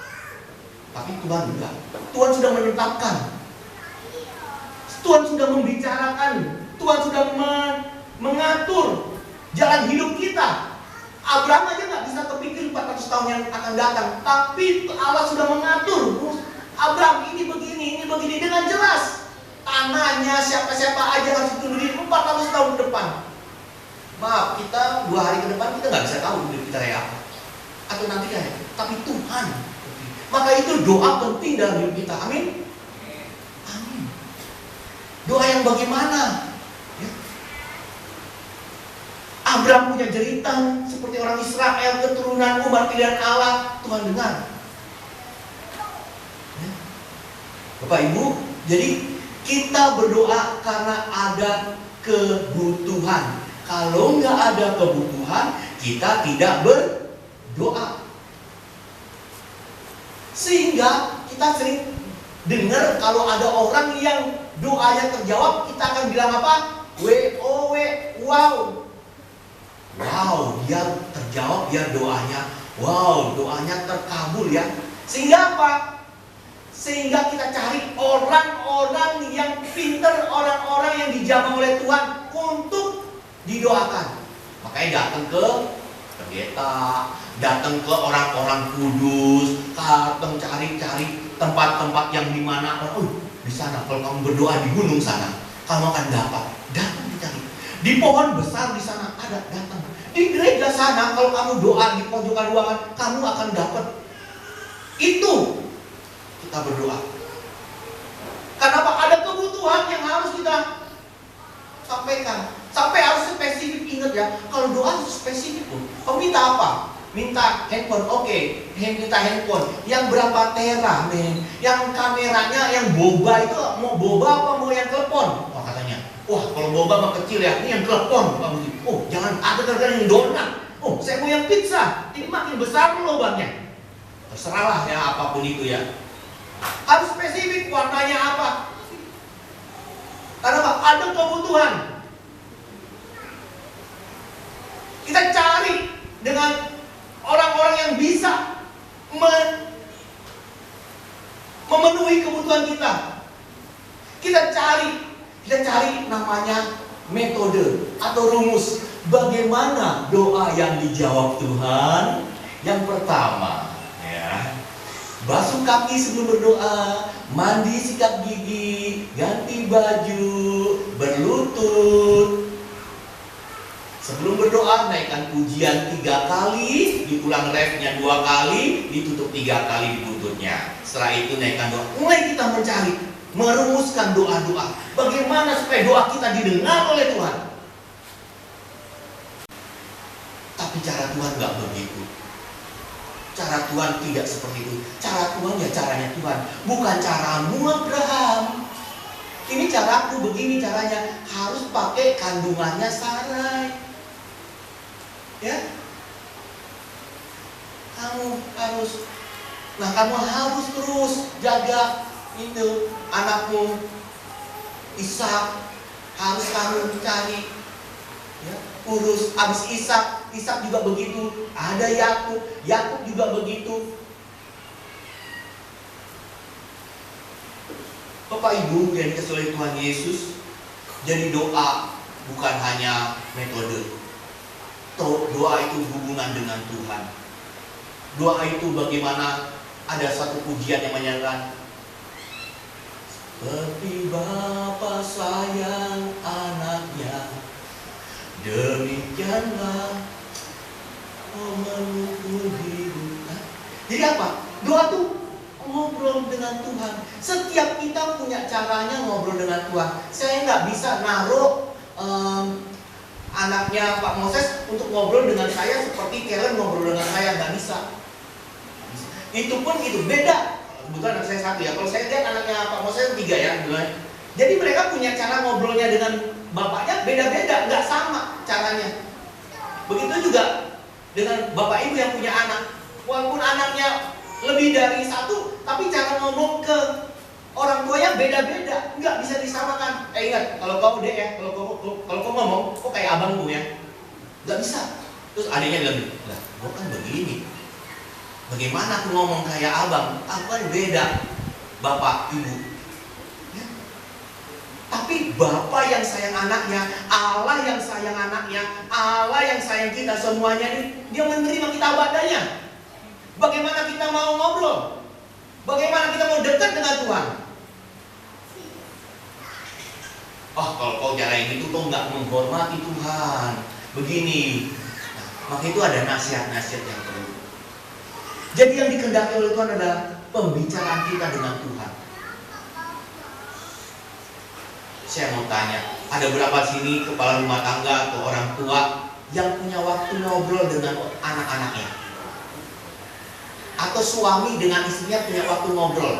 Tapi Tuhan enggak. Tuhan sudah menetapkan. Tuhan sudah membicarakan. Tuhan sudah mengatur jalan hidup kita. Abraham aja nggak bisa kepikir 400 tahun yang akan datang. Tapi Allah sudah mengatur. Abraham ini begini dengan jelas. Tanahnya siapa-siapa aja harus diturunin 400 tahun ke depan. Maaf, kita 2 hari ke depan kita nggak bisa tahu hidup kita kayak apa. Atau nanti kayak. Tapi Tuhan. Maka itu doa penting dalam hidup kita. Amin. Amin. Doa yang bagaimana? Ya. Abraham punya jeritan seperti orang Israel, keturunan umat pilihan Allah. Tuhan dengar. Ya. Bapak Ibu, jadi kita berdoa karena ada kebutuhan. Kalau nggak ada kebutuhan, kita tidak berdoa. Sehingga kita sering dengar kalau ada orang yang doanya terjawab, kita akan bilang apa? WO. wow, dia terjawab, dia doanya, doanya terkabul ya. Sehingga apa? Sehingga kita cari orang-orang yang pintar, orang-orang yang dijamah oleh Tuhan untuk didoakan. Makanya datang ke pendeta, datang ke orang-orang kudus, datang cari-cari tempat-tempat yang dimana, di sana kalau kamu berdoa di gunung sana, kamu akan dapat. Datang dicari. Di pohon besar di sana ada, datang. Di gereja sana kalau kamu doa di pojokan ruangan, kamu akan dapat. Itu kita berdoa. Kenapa? Ada kebutuhan yang harus kita sampaikan. Sampai harus spesifik, ingat ya. Kalau doa harus spesifik loh. Kamu minta apa? Minta handphone, oke. Minta handphone. Yang berapa tera, men? Yang kameranya yang boba itu mau boba apa mau yang telepon? Oh katanya, wah kalau boba mah kecil ya. Ini yang telepon. Oh jangan ada yang donat. Oh saya mau yang pizza. Ini makin besar lubangnya. Terserahlah ya apapun itu ya. Harus spesifik warnanya apa. Karena ada kebutuhan. Kita cari dengan orang-orang yang bisa memenuhi kebutuhan kita. Kita cari namanya metode atau rumus. Bagaimana doa yang dijawab Tuhan? Yang pertama, ya, basuh kaki sebelum berdoa, mandi sikat gigi, ganti baju, berlutut. Sebelum berdoa, naikkan pujian 3 kali, diulang refnya 2 kali, ditutup 3 kali di lututnya. Setelah itu naikkan doa. Mulai kita mencari, merumuskan doa-doa. Bagaimana supaya doa kita didengar oleh Tuhan? Tapi cara Tuhan gak begitu. Cara Tuhan tidak seperti itu. Cara Tuhan ya caranya Tuhan, bukan caramu Abraham. Ini caraku, begini caranya. Harus pakai kandungannya Sarai. Ya, kamu harus terus jaga itu anakmu Ishak, harus kamu cari, ya, urus. Abis Ishak juga begitu. Ada Yakub juga begitu. Bapak Ibu yang dikasihi oleh Tuhan Yesus, jadi doa bukan hanya metode. Doa itu hubungan dengan Tuhan. Doa itu bagaimana ada satu pujian yang menyanyikan, seperti Bapa sayang anaknya, demikianlah mengukur hidup. Jadi apa? Doa itu ngobrol dengan Tuhan. Setiap kita punya caranya ngobrol dengan Tuhan. Saya nggak bisa naruh anaknya Pak Moses untuk ngobrol dengan saya seperti Karen ngobrol dengan saya, nggak bisa. Itu pun itu beda. Kebetulan anak saya 1 ya. Kalau saya lihat anaknya Pak Moses 3 ya. Jadi mereka punya cara ngobrolnya dengan bapaknya beda-beda, nggak sama caranya. Begitu juga dengan bapak ibu yang punya anak. Walaupun anaknya lebih dari 1, tapi cara ngomong ke orang tuanya beda-beda, nggak bisa disamakan. Ingat, kalau kamu deh ya, kalau kamu ngomong, kok kayak abangmu ya, nggak bisa. Terus adiknya bilang, lah, gua kan begini. Bagaimana aku ngomong kayak abang? Aku kan beda, bapak ibu. Ya. Tapi bapak yang sayang anaknya, Allah yang sayang anaknya, Allah yang sayang kita semuanya ini, Dia menerima kita apa adanya. Bagaimana kita mau ngobrol? Bagaimana kita mau dekat dengan Tuhan? Oh, kalau kau cara ini tuh kau nggak menghormati Tuhan. Begini, maka itu ada nasihat-nasihat yang perlu. Jadi yang dikehendaki oleh Tuhan adalah pembicaraan kita dengan Tuhan. Saya mau tanya, ada berapa sini kepala rumah tangga atau orang tua yang punya waktu ngobrol dengan anak-anaknya? Atau suami dengan istrinya punya waktu ngobrol?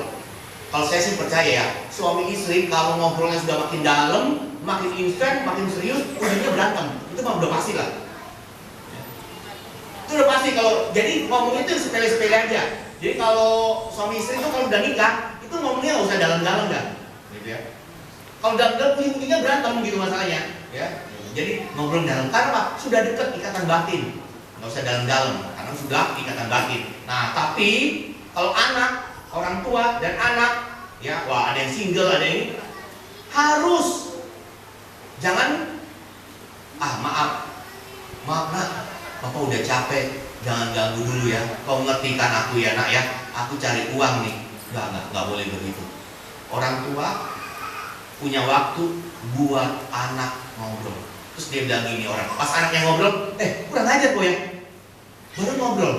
Kalau saya sih percaya ya, suami istri kalau ngobrolnya sudah makin dalam, makin intens, makin serius, ujungnya berantem. Itu mah udah pasti lah. Itu udah pasti. Kalau jadi ngomongnya itu sepele-sepele aja. Jadi kalau suami istri itu kalau udah nikah, itu ngomongnya nggak usah dalam-dalam dah, gitu ya. Kalau dalam-dalam ujung-ujungnya berantem gitu masalahnya. Ya, jadi ngobrol dalam karena apa? Sudah dekat ikatan batin, nggak usah dalam-dalam karena sudah ikatan batin. Nah, tapi kalau anak, orang tua dan anak, ya, wah ada yang single, ada yang harus jangan maaf nak, Bapak udah capek, jangan ganggu dulu ya. Kau ngerti kan aku ya nak ya, aku cari uang nih. Nggak boleh begitu. Orang tua punya waktu buat anak ngobrol. Terus dia bilang gini orang, pas anaknya ngobrol, kurang ajar kok ya, baru ngobrol.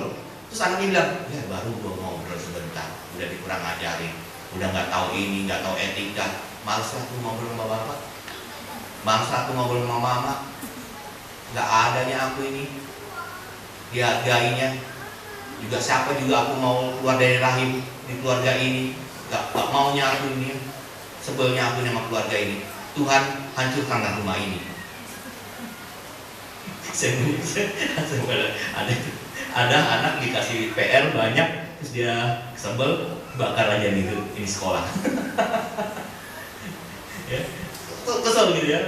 Terus anaknya bilang, ya baru gua ngobrol sebentar, udah dikurang ajarin, udah nggak tahu ini, nggak tahu etika, males lah tuh ngobrol sama bapak, males lah tuh ngobrol sama mama, nggak adanya aku ini, dihargainya. Juga siapa juga aku mau keluar dari rahim di keluarga ini, nggak maunya aku ini, sebelnya aku sama keluarga ini. Tuhan hancurkanlah rumah ini. Ada anak dikasih PR banyak, terus dia sebel, bakar aja nih ini sekolah. Ya, kesel gitu ya.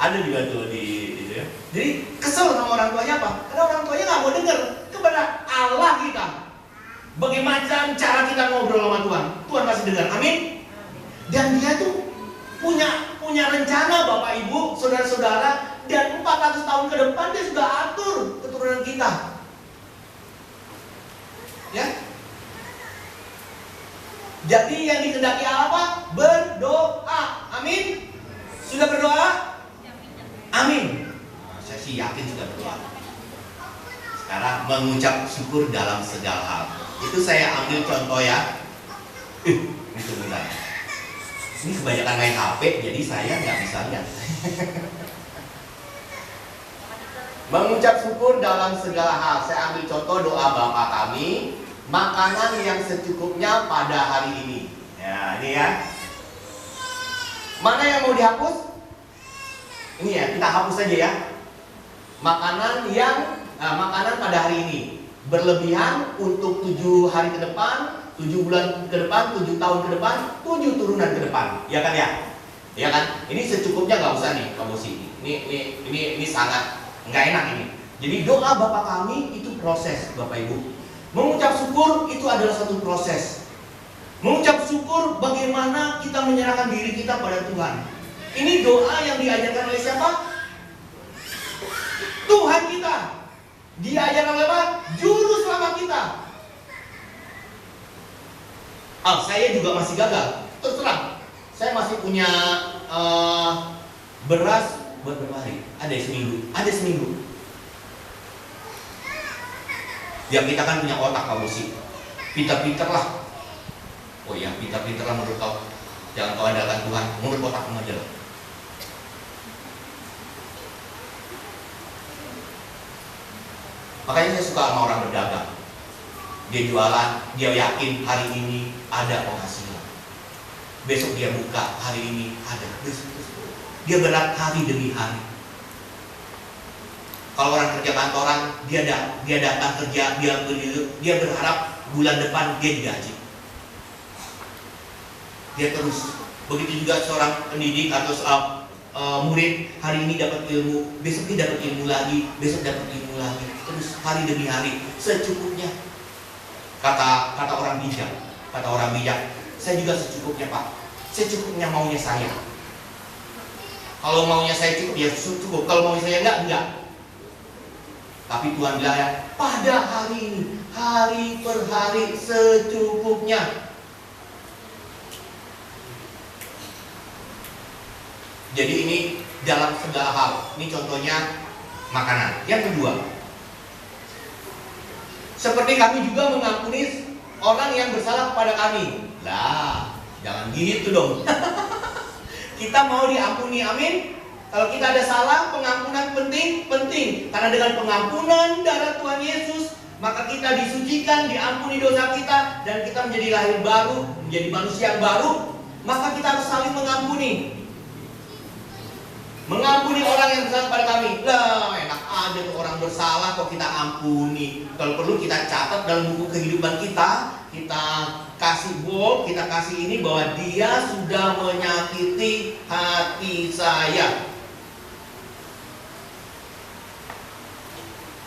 Ada juga tuh di itu ya. Jadi kesel sama orang tuanya apa? Karena orang tuanya nggak mau dengar kepada Allah kita. Bagaimana cara kita ngobrol sama Tuhan? Tuhan pasti dengar. Amin. Dan dia tuh punya rencana Bapak Ibu, saudara-saudara, dan 400 tahun ke depan dia sudah atur keturunan kita. Ya. Jadi yang dikehendaki Allah apa? Berdoa. Amin. Sudah berdoa? Amin. Saya sih yakin sudah berdoa. Sekarang mengucap syukur dalam segala hal. Itu saya ambil contoh ya. Itu benar. Ini kebanyakan main HP, jadi saya nggak bisa lihat. Mengucap syukur dalam segala hal. Saya ambil contoh doa Bapa kami, makanan yang secukupnya pada hari ini. Ya, ini ya. Mana yang mau dihapus? Ini ya, kita hapus saja ya. Makanan pada hari ini berlebihan untuk 7 hari ke depan, 7 bulan ke depan, 7 tahun ke depan, 7 turunan ke depan, ya kan ya? Ya kan? Ini secukupnya nggak usah nih kamu sih. Ini sangat nggak enak ini. Jadi doa Bapa kami itu proses, Bapak Ibu. Mengucap syukur itu adalah satu proses. Mengucap syukur bagaimana kita menyerahkan diri kita pada Tuhan. Ini doa yang diajarkan oleh siapa? Tuhan kita. Diajarkan oleh apa? Juru selamat kita. Saya juga masih gagal. Terus terang, saya masih punya beras buat berapa hari? Ada seminggu. Ya kita kan punya otak Pak Musi. Pinter-pinter lah. Oh ya, pinter-pinter lah menurut kau. Jangan kau andalkan Tuhan, menurut otakmu aja lah. Makanya saya suka sama orang berdagang. Dia jualan, dia yakin hari ini ada penghasilan. Besok dia buka, hari ini ada. Dia berat hari demi hari. Kalau orang kerja kantoran, dia datang kerja, dia berharap bulan depan dia digaji. Dia terus. Begitu juga seorang pendidik atau murid, hari ini dapat ilmu, besok dia dapat ilmu lagi, besok dapat ilmu lagi. Terus hari demi hari, secukupnya. Kata orang bijak, saya juga secukupnya Pak. Secukupnya maunya saya. Kalau maunya saya cukup, ya cukup. Kalau maunya saya enggak. Tapi Tuhan bilang ya, pada hari ini, hari per hari secukupnya. Jadi ini dalam segala hal. Ini contohnya makanan. Yang kedua, seperti kami juga mengampuni orang yang bersalah kepada kami. Lah, jangan gitu dong. Kita mau diampuni, amin. Kalau kita ada salah, pengampunan penting. Karena dengan pengampunan darah Tuhan Yesus, maka kita disucikan, diampuni dosa kita, dan kita menjadi lahir baru, menjadi manusia yang baru. Maka kita harus saling mengampuni. Mengampuni orang yang bersalah pada kami. Lah, enak aja tuh orang bersalah kok kita ampuni. Kalau perlu kita catat dalam buku kehidupan kita kasih bold, kita kasih ini bahwa dia sudah menyakiti hati saya.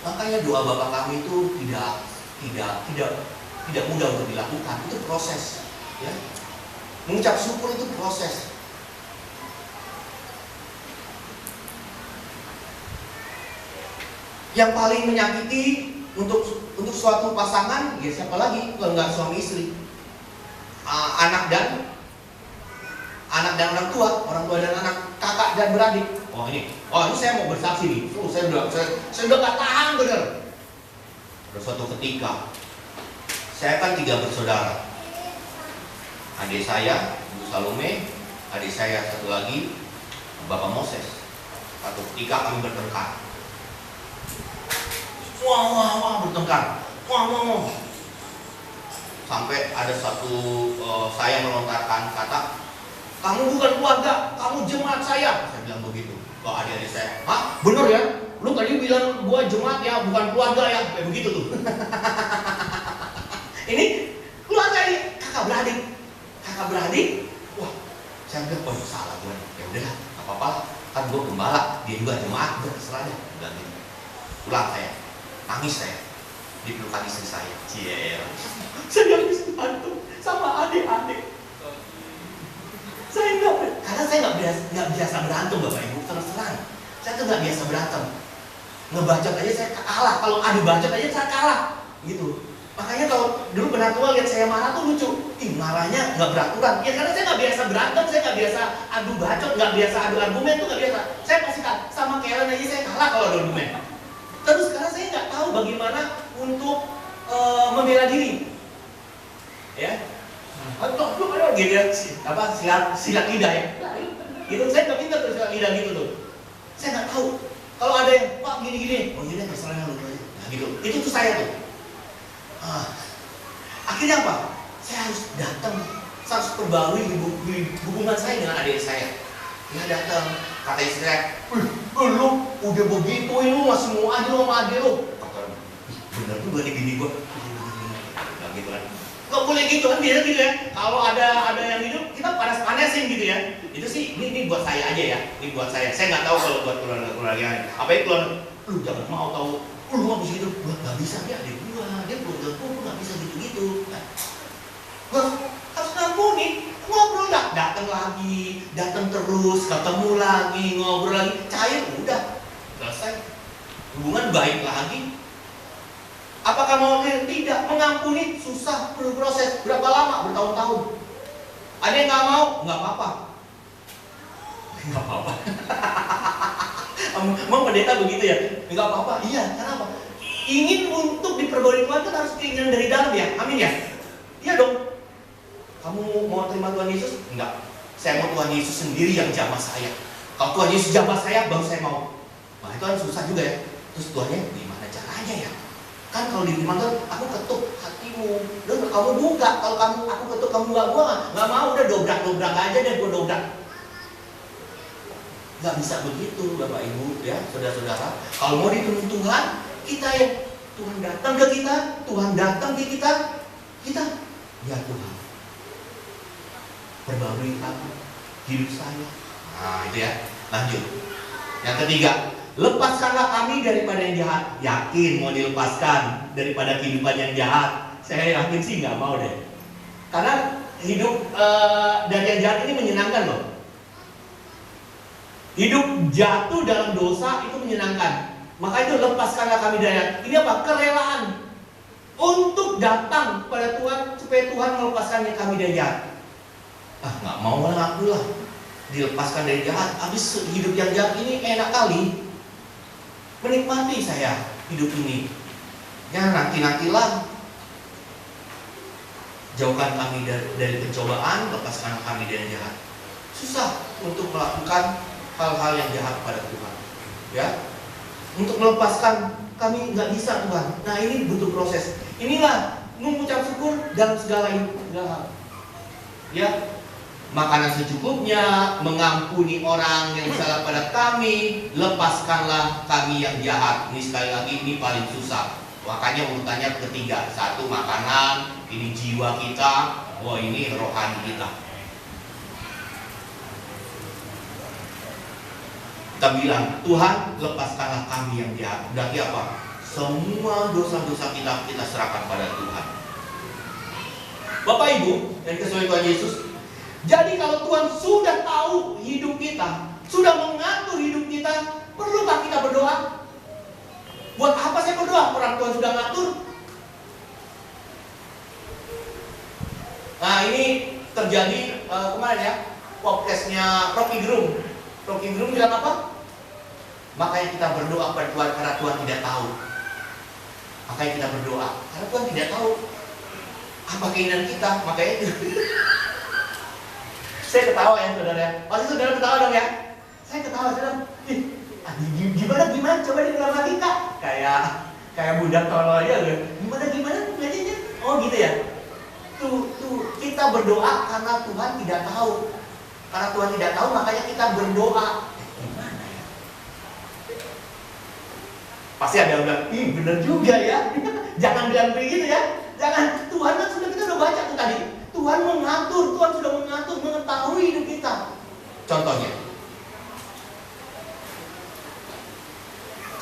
Makanya doa Bapa kami itu tidak mudah untuk dilakukan. Itu proses, ya. Mengucap syukur itu proses. Yang paling menyakiti untuk suatu pasangan, ya siapa lagi kalau nggak suami istri? Anak dan orang tua dan anak, kakak dan beradik. Ini saya mau bersaksi nih. Saya udah gak tahan bener. Pada suatu ketika, saya kan 3 bersaudara. Adik saya, Ibu Salome, adik saya satu lagi, Bapak Moses. Suatu ketika kami bertengkar. Bertengkar. Sampai ada satu saya melontarkan kata, "Kamu bukan keluarga, kamu jemaat saya." Saya bilang begitu ke adik-adik saya. "Hah? Bener ya? Lu tadi bilang gua jemaat ya, bukan keluarga ya?" Kayak begitu tuh. Ini keluarga ini, kakak beradik. Wah, saya bilang, salah gue. Ya udah, nggak apa-apa, kan gue gembala, dia juga jemaat, udah terserah deh. Bilang gitu. Pulang saya, nangis saya, dipelukan istri saya. Saya nggak bisa bantu sama adik-adik. Karena saya nggak biasa berantem, Bapak Ibu, terus terang. Saya tuh nggak biasa berantem. Ngebacot aja saya kalah. Kalau adu bacot aja saya kalah, gitu. Makanya kalau dulu benar tua lihat saya marah tuh lucu. Marahnya nggak beraturan. Ya karena saya nggak biasa berantem, saya nggak biasa adu bacot, nggak biasa adu argumen tuh nggak biasa. Saya pasti sama Karen aja saya kalah kalau adu argumen. Terus sekarang saya nggak tahu bagaimana untuk membela diri. Ya. Atau lu ada gitu ya, silat lidah ya. Gitu saya nggak pintar tuh silat lidah gitu tuh. Saya nggak tahu. Kalau ada yang Pak gini-gini, iya terserah lu. Nah gitu. Itu tuh saya tuh. Akhirnya apa? Saya harus datang, saya harus perbarui hubungan saya dengan adik saya. Dia datang, kata istri saya, "Lu udah begitu, lu masih mau adil sama adik lu." Kata, "Bener juga nih bini gua." Nah, gitu kan. Nggak boleh gitu kan, biasa gitu ya. Kalau ada yang hidup, kita panas-panasin gitu ya. Itu sih, ini buat saya aja ya. Ini buat saya. Saya nggak tahu kalau buat keluarga yang lain. Apalagi keluarga, lu jangan mau tahu. Lu habis gitu, nggak bisa dia adik gua, dia keluarga gua nggak bisa gitu-gitu. Nah, harus ngampuni, ngobrol datang lagi, datang terus, ketemu lagi, ngobrol lagi, cair, udah selesai, hubungan baik lagi. Apakah mau tidak? Mengampuni susah, perlu proses, berapa lama? Bertahun-tahun. Ada yang nggak mau, nggak apa-apa. Nggak apa-apa. Emang pendeta begitu ya? Enggak apa-apa. Iya, kenapa? Ingin untuk diperbarui Tuhan kan harus keinginan dari dalam ya. Amin ya? Iya dong. Kamu mau terima Tuhan Yesus? Enggak. Saya mau Tuhan Yesus sendiri yang jamah saya. Kalau Tuhan Yesus jamah saya, baru saya mau. Nah itu kan susah juga ya. Terus Tuhannya gimana caranya ya? Kan kalau di firman Tuhan, aku ketuk hatimu. Lalu kamu buka. Kalau aku ketuk kamu nggak mau, udah dobrak aja deh, gue dobrak. Gak bisa begitu Bapak Ibu ya, saudara-saudara. Kalau mau dituntun Tuhan, kita yang Tuhan datang ke kita, Tuhan datang ke kita, ya Tuhan, perbarui aku, hidup saya. Nah itu ya, lanjut. Yang ketiga, lepaskanlah kami daripada yang jahat. Yakin mau dilepaskan daripada kehidupan yang jahat? Saya yakin sih nggak mau deh. Karena hidup dari yang jahat ini menyenangkan loh. Hidup jatuh dalam dosa itu menyenangkan. Maka itu lepaskanlah kami dari ini apa? Kerelaan untuk datang pada Tuhan supaya Tuhan melepaskannya kami dari jahat. Nggak mau lah aku lah dilepaskan dari jahat. Habis hidup yang jahat ini enak kali. Menikmati saya hidup ini. Ya nanti-nantilah. Jauhkan kami dari pencobaan, lepaskan kami dari jahat. Susah untuk melakukan hal-hal yang jahat pada Tuhan, ya. Untuk melepaskan kami nggak bisa Tuhan. Nah ini butuh proses. Inilah mengucap syukur dalam segala hal. Ya, makanan secukupnya, mengampuni orang yang salah pada kami, lepaskanlah kami yang jahat. Ini sekali lagi ini paling susah. Makanya urutannya ketiga. 1 makanan, ini jiwa kita, ini rohani kita. Kita bilang, Tuhan lepaskanlah kami yang jahat. Berarti apa? semua dosa-dosa kita serahkan pada Tuhan. Bapak Ibu yang dikasihi Tuhan Yesus, jadi kalau Tuhan sudah tahu hidup kita, sudah mengatur hidup kita, perlukah kita berdoa? Buat apa saya berdoa? Orang Tuhan sudah ngatur. Nah, ini terjadi kemarin ya, podcastnya Rocky Gerung. Rocky Gerung bilang apa? Makanya kita berdoa kepada Tuhan karena Tuhan tidak tahu. Makanya kita berdoa karena Tuhan tidak tahu apa keinginan kita. Makanya saya ketawa ya saudara. Pasti saudara ketawa dong ya. Saya ketawa saudara. Gimana? Coba diulang lagi Kak. Kayak budak tolol aja loh. Gimana belajarnya? Oh gitu ya. Tuh kita berdoa karena Tuhan tidak tahu. Karena Tuhan tidak tahu makanya kita berdoa. Gimana ya? Pasti ada yang bilang, bener juga ya. Jangan bilang begitu ya. Jangan. Tuhan kan kita udah baca tuh tadi. Tuhan mengatur, Tuhan sudah mengatur, mengetahui hidup kita. Contohnya,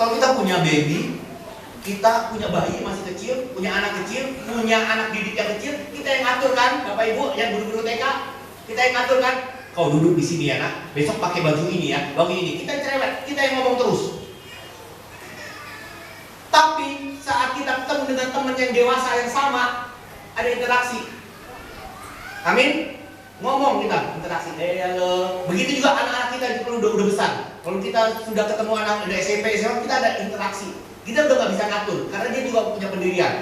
kalau kita punya baby, kita punya bayi masih kecil, punya anak kecil, punya anak didik yang kecil, kita yang ngatur kan, Bapak Ibu, yang guru-guru TK, kita yang ngatur kan. Kau duduk di sini ya nak, besok pakai baju ini ya, baju ini. Kita yang cerewet, kita yang ngomong terus. Tapi saat kita ketemu dengan teman yang dewasa yang sama, ada interaksi. Amin. Ngomong kita, interaksi. Halo. Begitu juga anak-anak kita kalau udah besar. Kalau kita sudah ketemu anak dari SMP, SMA, kita ada interaksi. Kita udah nggak bisa ngatur, karena dia juga punya pendirian.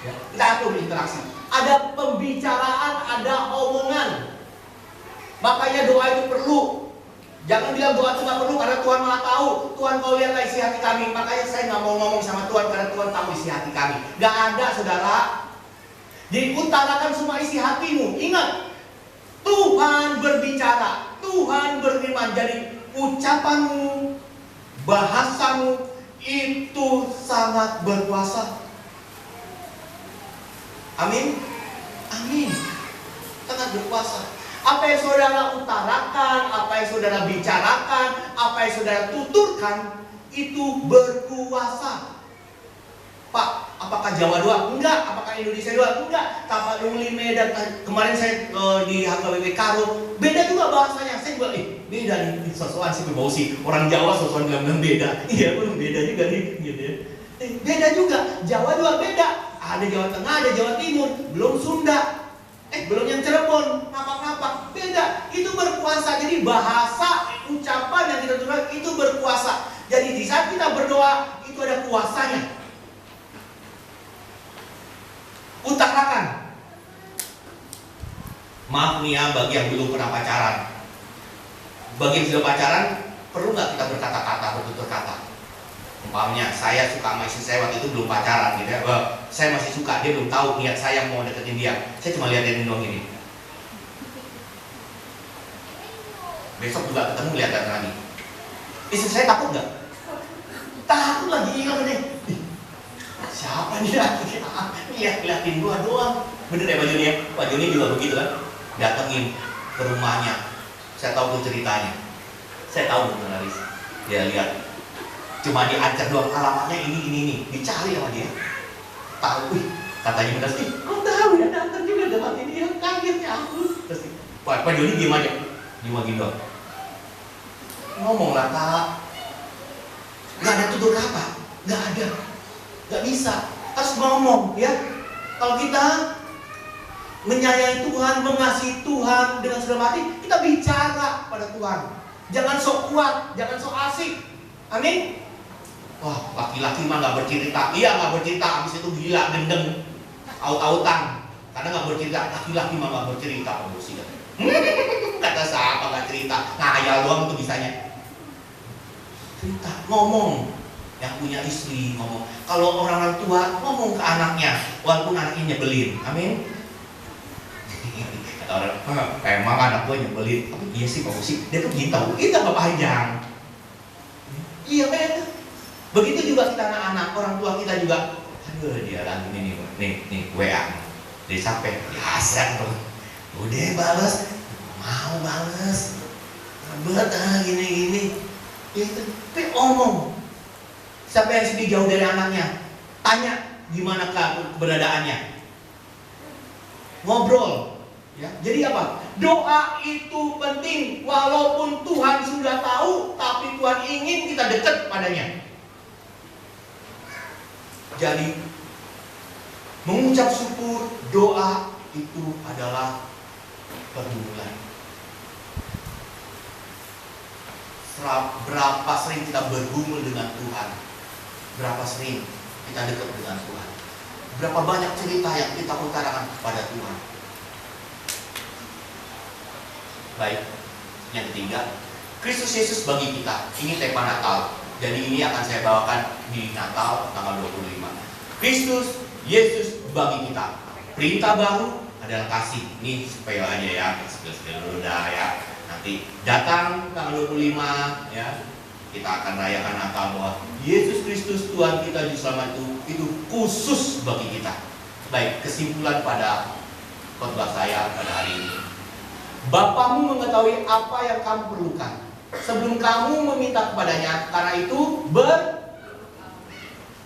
Kita atur interaksi. Ada pembicaraan, ada omongan. Makanya doa itu perlu. Jangan bilang doa itu nggak perlu karena Tuhan malah tahu. Tuhan kau lihatlah isi hati kami. Makanya saya nggak mau ngomong sama Tuhan karena Tuhan tahu isi hati kami. Gak ada saudara. Jadi utarakan semua isi hatimu. Ingat, Tuhan berbicara, Tuhan berfirman. Jadi ucapanmu, bahasamu itu sangat berkuasa. Amin. Amin. Sangat berkuasa. Apa yang saudara utarakan, apa yang saudara bicarakan, apa yang saudara tuturkan, itu berkuasa. Pak, apakah Jawa doang? Enggak. Apakah Indonesia doang? Enggak. Tapak Nungli Medan. Kemarin saya di HKBP Karo, beda juga bahasanya. Saya juga, beda nih. Sosokan sih berbau sih. Orang Jawa sosokan bilang beda. Iya, beda juga nih. Gitu ya. Beda juga. Jawa juga beda. Ada Jawa Tengah, ada Jawa Timur. Belum Sunda. Belum yang Cirebon, napak-napak, beda. Itu berkuasa. Jadi bahasa, ucapan yang kita tuliskan itu berkuasa. Jadi di saat kita berdoa itu ada kuasanya. Utarakan. Maaf nih ya bagi yang belum pernah pacaran. Bagi yang sudah pacaran, perlu nggak kita berkata-kata, bertutur kata? Umpamanya saya suka sama istri saya waktu itu belum pacaran gitu ya. Saya masih suka, dia belum tahu niat saya mau deketin dia. Saya cuma liatin dong ini. Besok juga ketemu lihat lagi. Istri saya takut nggak? Takut lagi ingat nih. Siapa nih? Iya, liatin gua doang. Bener ya Pak Joni ya? Pak Joni juga begitu kan? Datengin ke rumahnya. Saya tahu tuh ceritanya. Saya tahu bener Laris. Dia lihat. Cuma diancam doang, alamatnya ini. Dicari sama dia. Tahu, katanya benar sih. Kau tahu ya, datang juga dapat ini. Ya, kagetnya aku. Terus Pak Joni diem aja. Diem lagi doang. Ngomonglah Kak. Gak ada tutur kata. Gak ada. Gak bisa. Harus ngomong ya. Kalau kita menyayangi Tuhan, mengasihi Tuhan dengan sedalam hati, kita bicara pada Tuhan. Jangan sok kuat, jangan sok asik. Amin. Wah, laki-laki mah gak bercerita. Iya gak bercerita, habis itu gila, gendeng, aut-autan. Karena gak bercerita, laki-laki mah gak bercerita. Kata siapa gak cerita, ngayal doang itu bisanya. Cerita, ngomong. Yang punya istri ngomong. Kalau orang tua ngomong ke anaknya, walaupun anaknya nyebelin. Amin. Kata orang, emang anak gue nyebelin. Tapi iya sih Pak Usi, dia tuh gitu. Itu gak panjang. Iya men. Begitu juga kita anak-anak, orang tua kita juga. Aduh dia lagi nih WA dia sampai biasa tuh. Udah balas, mau balas, ribet gini. Itu, tapi omong. Siapa yang sedih jauh dari anaknya? Tanya gimana keberadaannya. Ngobrol. Ya. Jadi apa? Doa itu penting. Walaupun Tuhan sudah tahu, tapi Tuhan ingin kita dekat padanya. Jadi mengucap syukur, doa itu adalah pergumulan. Berapa sering kita bergumul dengan Tuhan? Berapa sering kita dekat dengan Tuhan? Berapa banyak cerita yang kita utarakan kepada Tuhan? Baik, yang ketiga, Kristus Yesus bagi kita. Ini tema Natal. Jadi ini akan saya bawakan di Natal tanggal 25. Kristus Yesus bagi kita. Perintah baru adalah kasih. Ini sepele aja ya, sepele dulu dah ya. Nanti datang tanggal 25 ya, kita akan rayakan Natal bahwa Yesus Kristus Tuhan kita Juru Selamat itu khusus bagi kita. Baik, kesimpulan pada khotbah saya pada hari ini. Bapamu mengetahui apa yang kamu perlukan sebelum kamu meminta kepadanya, karena itu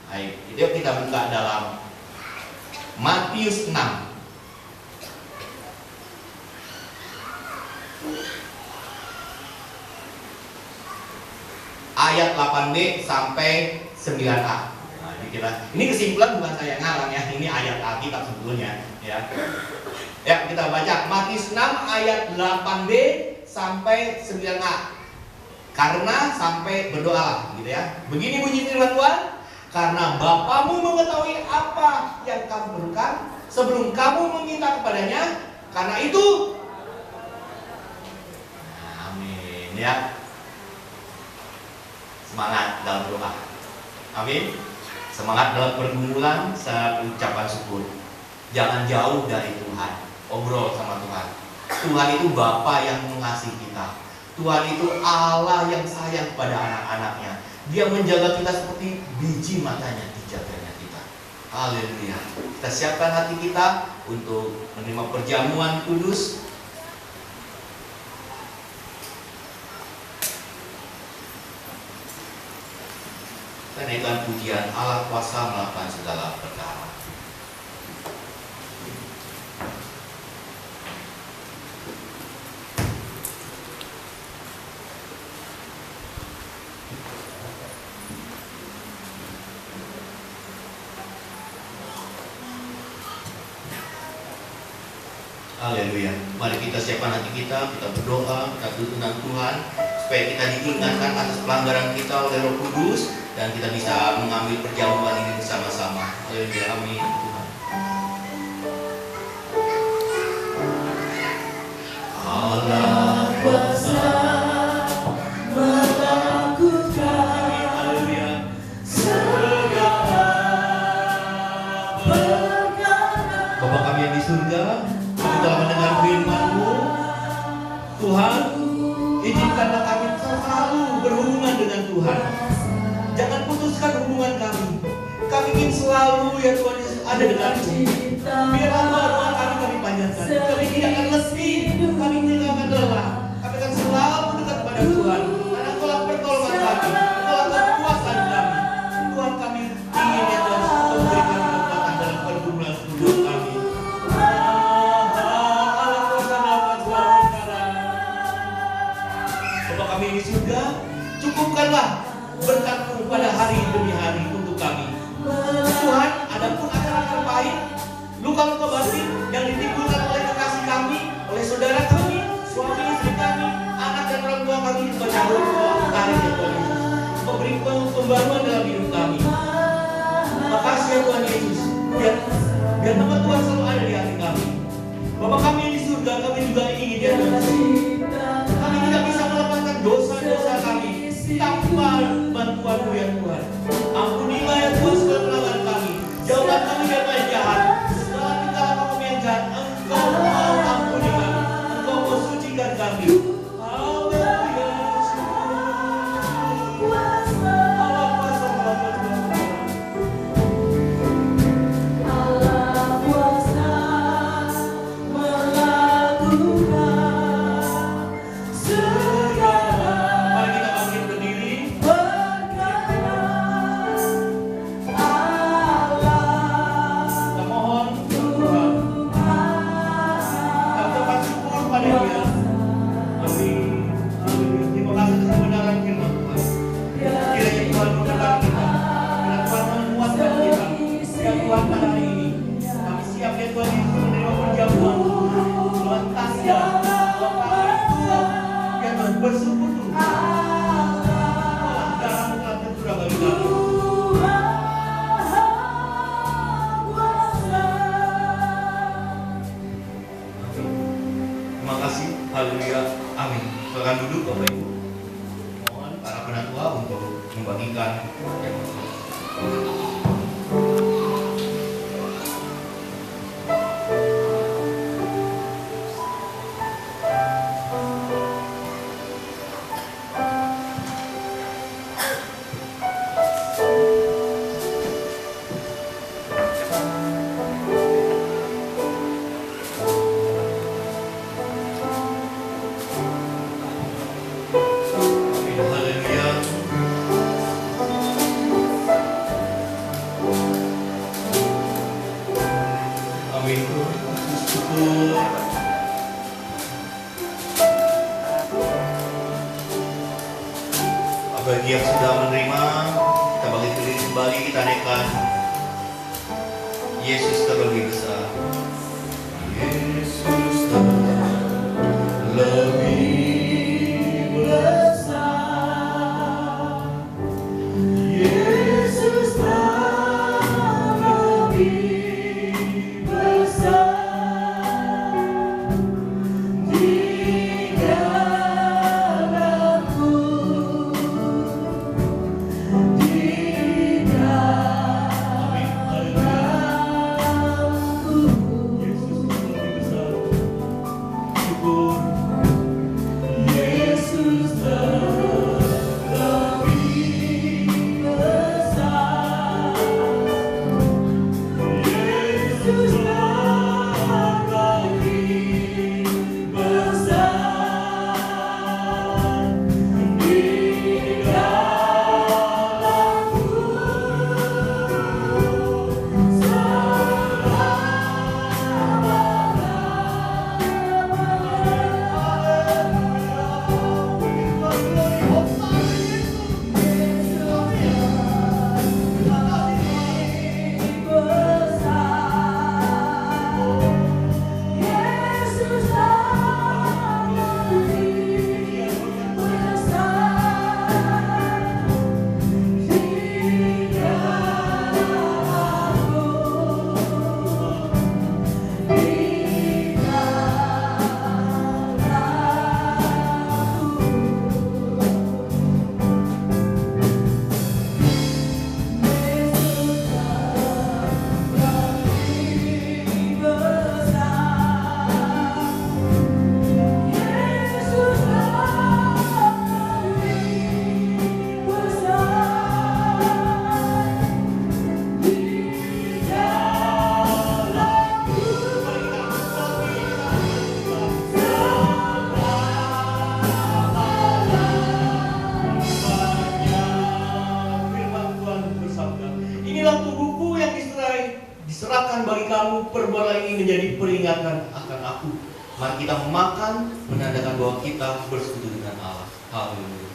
Baik, itu kita buka dalam Matius 6. Ayat 8b sampai 9a. Nah, ini kesimpulan bukan saya ngarang ya, ini ayat Alkitab sebetulnya ya. Ya, kita baca Matius 6 ayat 8b sampai 9a. Karena sampai berdoa gitu ya. Begini bunyi firman Tuhan, karena Bapamu mengetahui apa yang kamu perlukan sebelum kamu meminta kepadanya, karena itu amin ya. Semangat dalam doa. Amin. Semangat dalam pergumulan saat ucapan syukur. Jangan jauh dari Tuhan. Obrol sama Tuhan. Tuhan itu Bapa yang mengasihi kita. Tuhan itu Allah yang sayang pada anak-anaknya. Dia menjaga kita seperti biji matanya dijaganya kita. Haleluya. Kita siapkan hati kita untuk menerima perjamuan kudus. Naikkan pujian Allah kuasa melakukan segala perkara. Haleluya. Mari kita siapkan hati kita berdoa, kita tuntunan Tuhan supaya kita diingatkan atas pelanggaran kita oleh Roh Kudus dan kita bisa mengambil perjamuan ini bersama-sama. Haleluya. Amin. Tuhan. Allah kuasa melakukan segala perkara. Bapa kami yang di surga, kami telah mendengar firman-Mu. Tuhan, izinkanlah kami selalu berhubungan dengan Tuhan. Jangan putuskan hubungan kami. Kami ingin selalu ya Tuhan Yesus ada denganmu. Biarlah doa kami panjatkan. Kami tidak akan letih, kami tidak akan lelah. Kami akan selalu dekat pada Tuhan. Karena Engkaulah pertolongan kami, Engkaulah kekuasaan kami. Tuhan, kami ingin ya Tuhan memberi kami kekuatan dalam pergumulan hidup kami. Bapak kami di surga, cukupkanlah berkat-Mu pada hari demi hari untuk kami. Tuhan, adapun akar-akar pahit, luka-luka batin yang ditimbulkan oleh kekasih kami, oleh saudara kami, suami istri kami, anak dan orang tua kami, bercampur hari ya Tuhan Yesus, memberi pembaruan dalam hidup kami. Makasih ya Tuhan Yesus, biar nama Tuhan selalu ada di hati kami. Bapak kami di surga, kami juga ingin ya Tuhan Yesus, kami tidak bisa melepaskan dosa-dosa kami tanpa bantuan-Mu ya Tuhan. Ampunilah ya Tuhan segala pelanggaran kami, jauhkan kami dari jahat, segala tingkah laku kami yang jahat. Engkau mau ampuni kami, Engkau mau sucikan kami. Haleluya. Allah kuasa melakukan. Allah kuasa melakukan segala Mari kita bangkit berdiri. perkara. berdoa untuk membagikan yang bagi yang sudah menerima, kita balik diri kembali, kita naikkan Yesus terlebih besar. Yesus terlebih besar. Yesus terlebih besar. Diserahkan bagi kamu, perbuatan ini menjadi peringatan akan aku. Mari kita makan, menandakan bahwa kita bersekutu dengan Allah. Haleluya.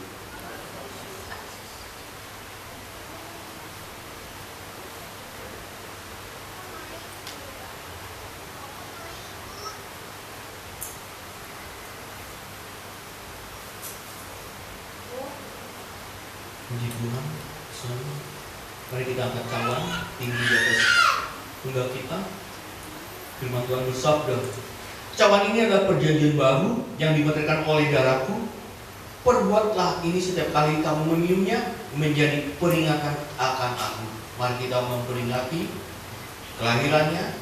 Puji Tuhan, selalu. Mari kita angkat cawan tinggi di atas pundak kita. Firman Tuhan bersabda, cawan ini adalah perjanjian baru yang dimeterkan oleh darahku. Perbuatlah ini setiap kali kamu meminumnya, menjadi peringatan akan aku. Mari kita memperingati kelahirannya,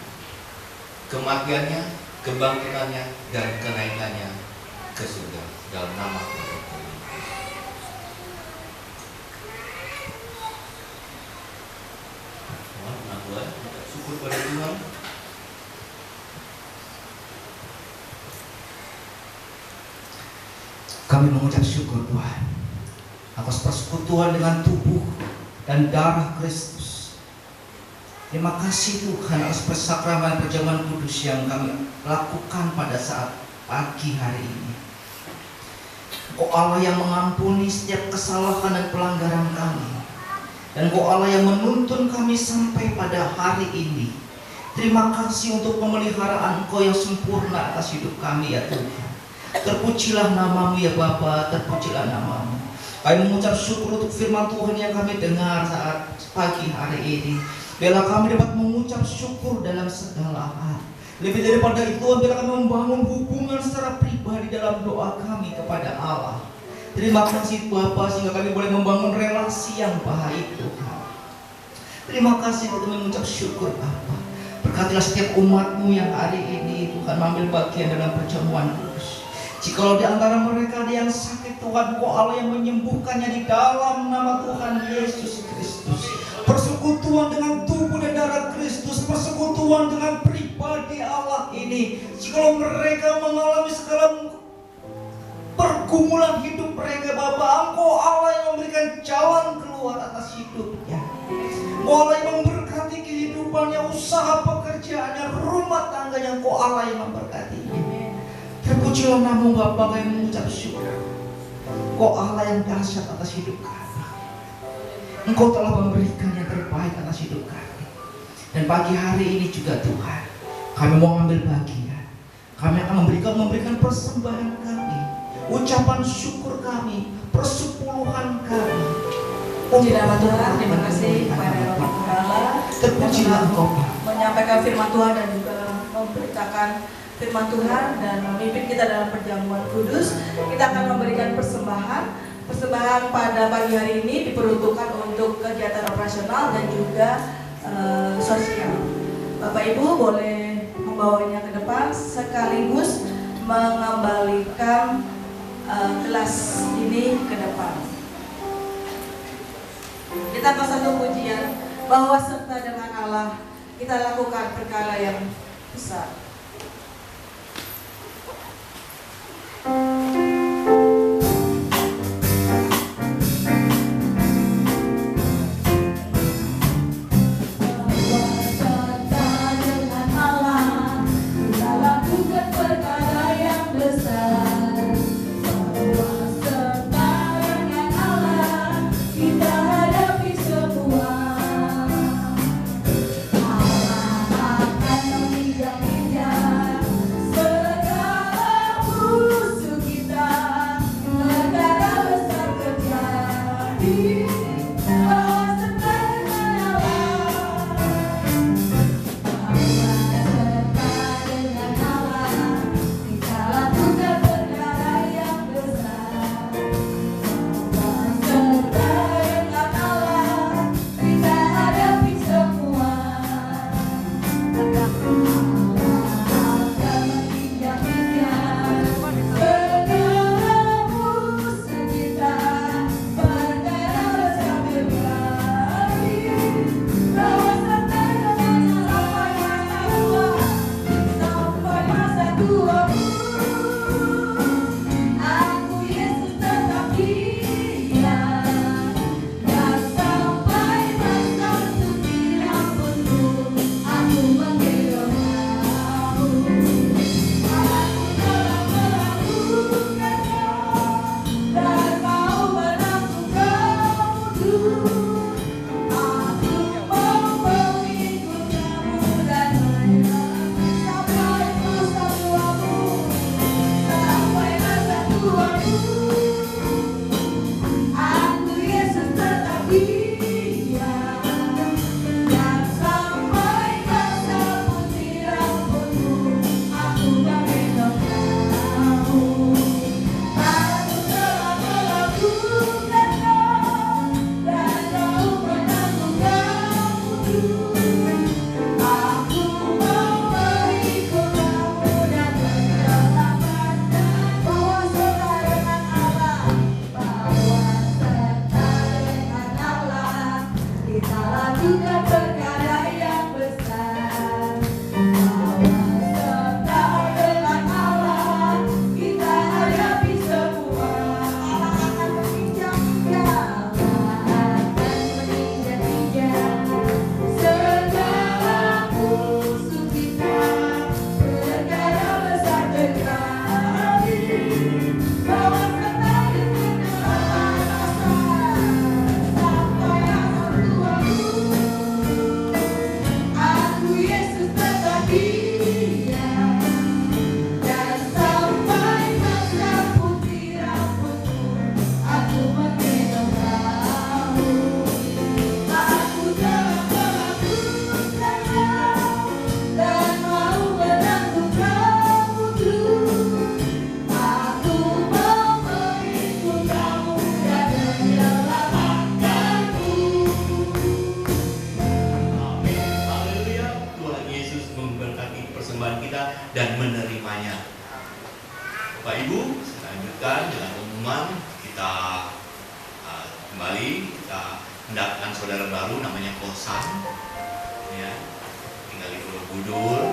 kematiannya, kebangkitannya, dan kenaikannya ke surga dalam nama Tuhan. Tuhan, kita syukur pada Tuhan. Kami mengucap syukur Tuhan atas persekutuan dengan tubuh dan darah Kristus. Terima kasih Tuhan atas persakraman perjamuan kudus yang kami lakukan pada saat pagi hari ini. Engkau Allah yang mengampuni setiap kesalahan dan pelanggaran kami. Dan Engkau Allah yang menuntun kami sampai pada hari ini. Terima kasih untuk pemeliharaan Engkau yang sempurna atas hidup kami ya Tuhan. Terpujilah namamu ya Bapa, terpujilah namamu. Kami mengucap syukur untuk firman Tuhan yang kami dengar saat pagi hari ini. Biarlah kami dapat mengucap syukur dalam segala hal. Lebih daripada itu, biarlah kami membangun hubungan secara pribadi dalam doa kami kepada Allah. Terima kasih Bapa sehingga kami boleh membangun relasi yang baik Tuhan. Terima kasih untuk mengucap syukur Bapa. Berkatilah setiap umat-Mu yang hari ini Tuhan mengambil bagian dalam perjamuan kudus. Jikalau di antara mereka ada yang sakit Tuhan, Engkau Allah yang menyembuhkannya di dalam nama Tuhan Yesus Kristus. Persekutuan dengan tubuh dan darah Kristus, persekutuan dengan pribadi Allah ini. Jikalau mereka mengalami segala pergumulan hidup mereka Bapa, Engkau Allah yang memberikan jalan keluar atas hidupnya. Engkau Allah yang memberkati kehidupannya, usaha pekerjaannya, rumah tangganya. Engkau Allah yang memberkatinya. Terpujilah nama-Mu Bapa, kami mengucap syukur. Engkau Allah yang dahsyat atas hidup kami. Engkau telah memberikan yang terbaik atas hidup kami. Dan pagi hari ini juga Tuhan, kami mau ambil bagian. Kami akan memberikan persembahan kami, ucapan syukur kami, persepuluhan kami. Puji nama Tuhan, terima kasih kepada Bapak Gembala. Terpujilah Engkau menyampaikan firman Tuhan dan juga memberitakan firman Tuhan dan memimpin kita dalam perjamuan kudus. Kita akan memberikan persembahan. Persembahan pada pagi hari ini diperuntukkan untuk kegiatan operasional dan juga sosial. Bapak Ibu boleh membawanya ke depan sekaligus mengembalikan gelas ini ke depan. Kita satu pujian bahwa serta dengan Allah kita lakukan perkara yang besar. kita mendapatkan saudara baru namanya Kosan, ya, tinggal di Borobudur,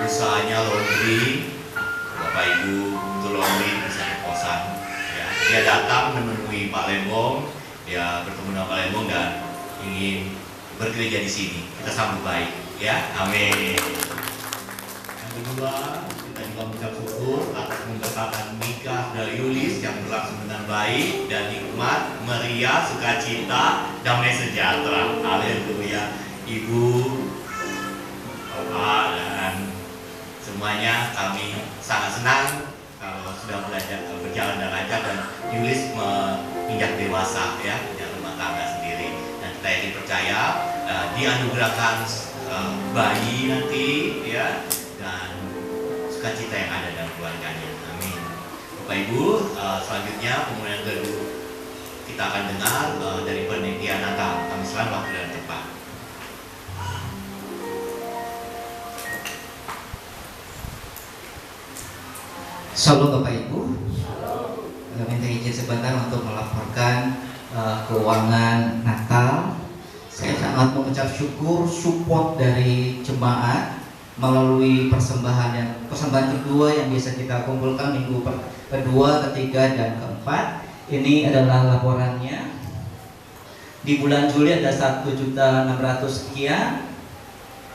usahanya laundry, Bapak Ibu untuk laundry misalnya Kosan, ya. Dia datang menemui Pak Lembong, dia bertemu dengan Pak Lembong dan ingin bekerja di sini. Kita sambut baik, ya, amin. Yang kedua, kita juga mengucap syukur atas pemberkatan nikah dari Yulis yang berlangsung dengan baik dan nikmat, meriah, sukacita, damai sejahtera. Haleluya. Ibu, Bapak, dan semuanya kami sangat senang kalau sudah berjalan dengan lancar dan Yulis menginjak dewasa, ya, punya rumah tangga sendiri. Dan kita yakin percaya dianugerahkan bayi nanti, ya, dan sukacita yang ada dalam keluarganya. Amin. Bapak Ibu, selanjutnya pemulaian kedua kita akan dengar dari panitia Natal. Kami selalu waktu dan tepat. Shalom Bapak Ibu. Minta izin sebentar untuk melaporkan keuangan Natal. Saya sangat mengucap syukur support dari jemaat melalui persembahan kedua yang bisa kita kumpulkan minggu kedua, ketiga, dan keempat. Ini adalah laporannya. Di bulan Juli ada 1.600.000 sekian.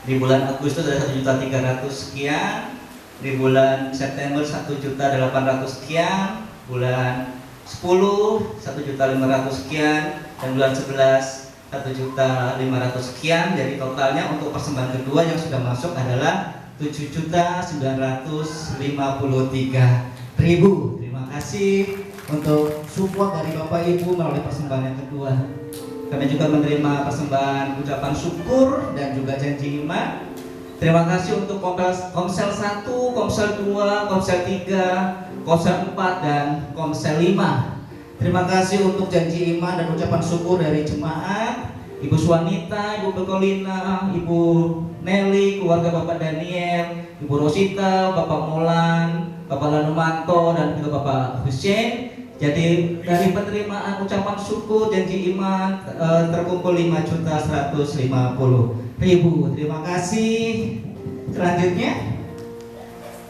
Di bulan Agustus ada 1.300.000 sekian. Di bulan September 1.800.000 sekian. Bulan 10 1.500.000 sekian. Dan bulan 11 1.500.000 sekian. Jadi totalnya untuk persembahan kedua yang sudah masuk adalah 7.953.000. Terima kasih untuk support dari Bapak Ibu melalui persembahan yang kedua. Kami juga menerima persembahan ucapan syukur dan juga janji iman. Terima kasih untuk Komsel 1, Komsel 2, Komsel 3, Komsel 4, dan Komsel 5. Terima kasih untuk janji iman dan ucapan syukur dari jemaat, Ibu Swanita, Ibu Bekolina, Ibu Nelly, keluarga Bapak Daniel, Ibu Rosita, Bapak Molan, Bapak Lanumanto, dan juga Bapak Hussein. Jadi dari penerimaan ucapan syukur janji iman terkumpul 5.150.000. Terima kasih. Selanjutnya,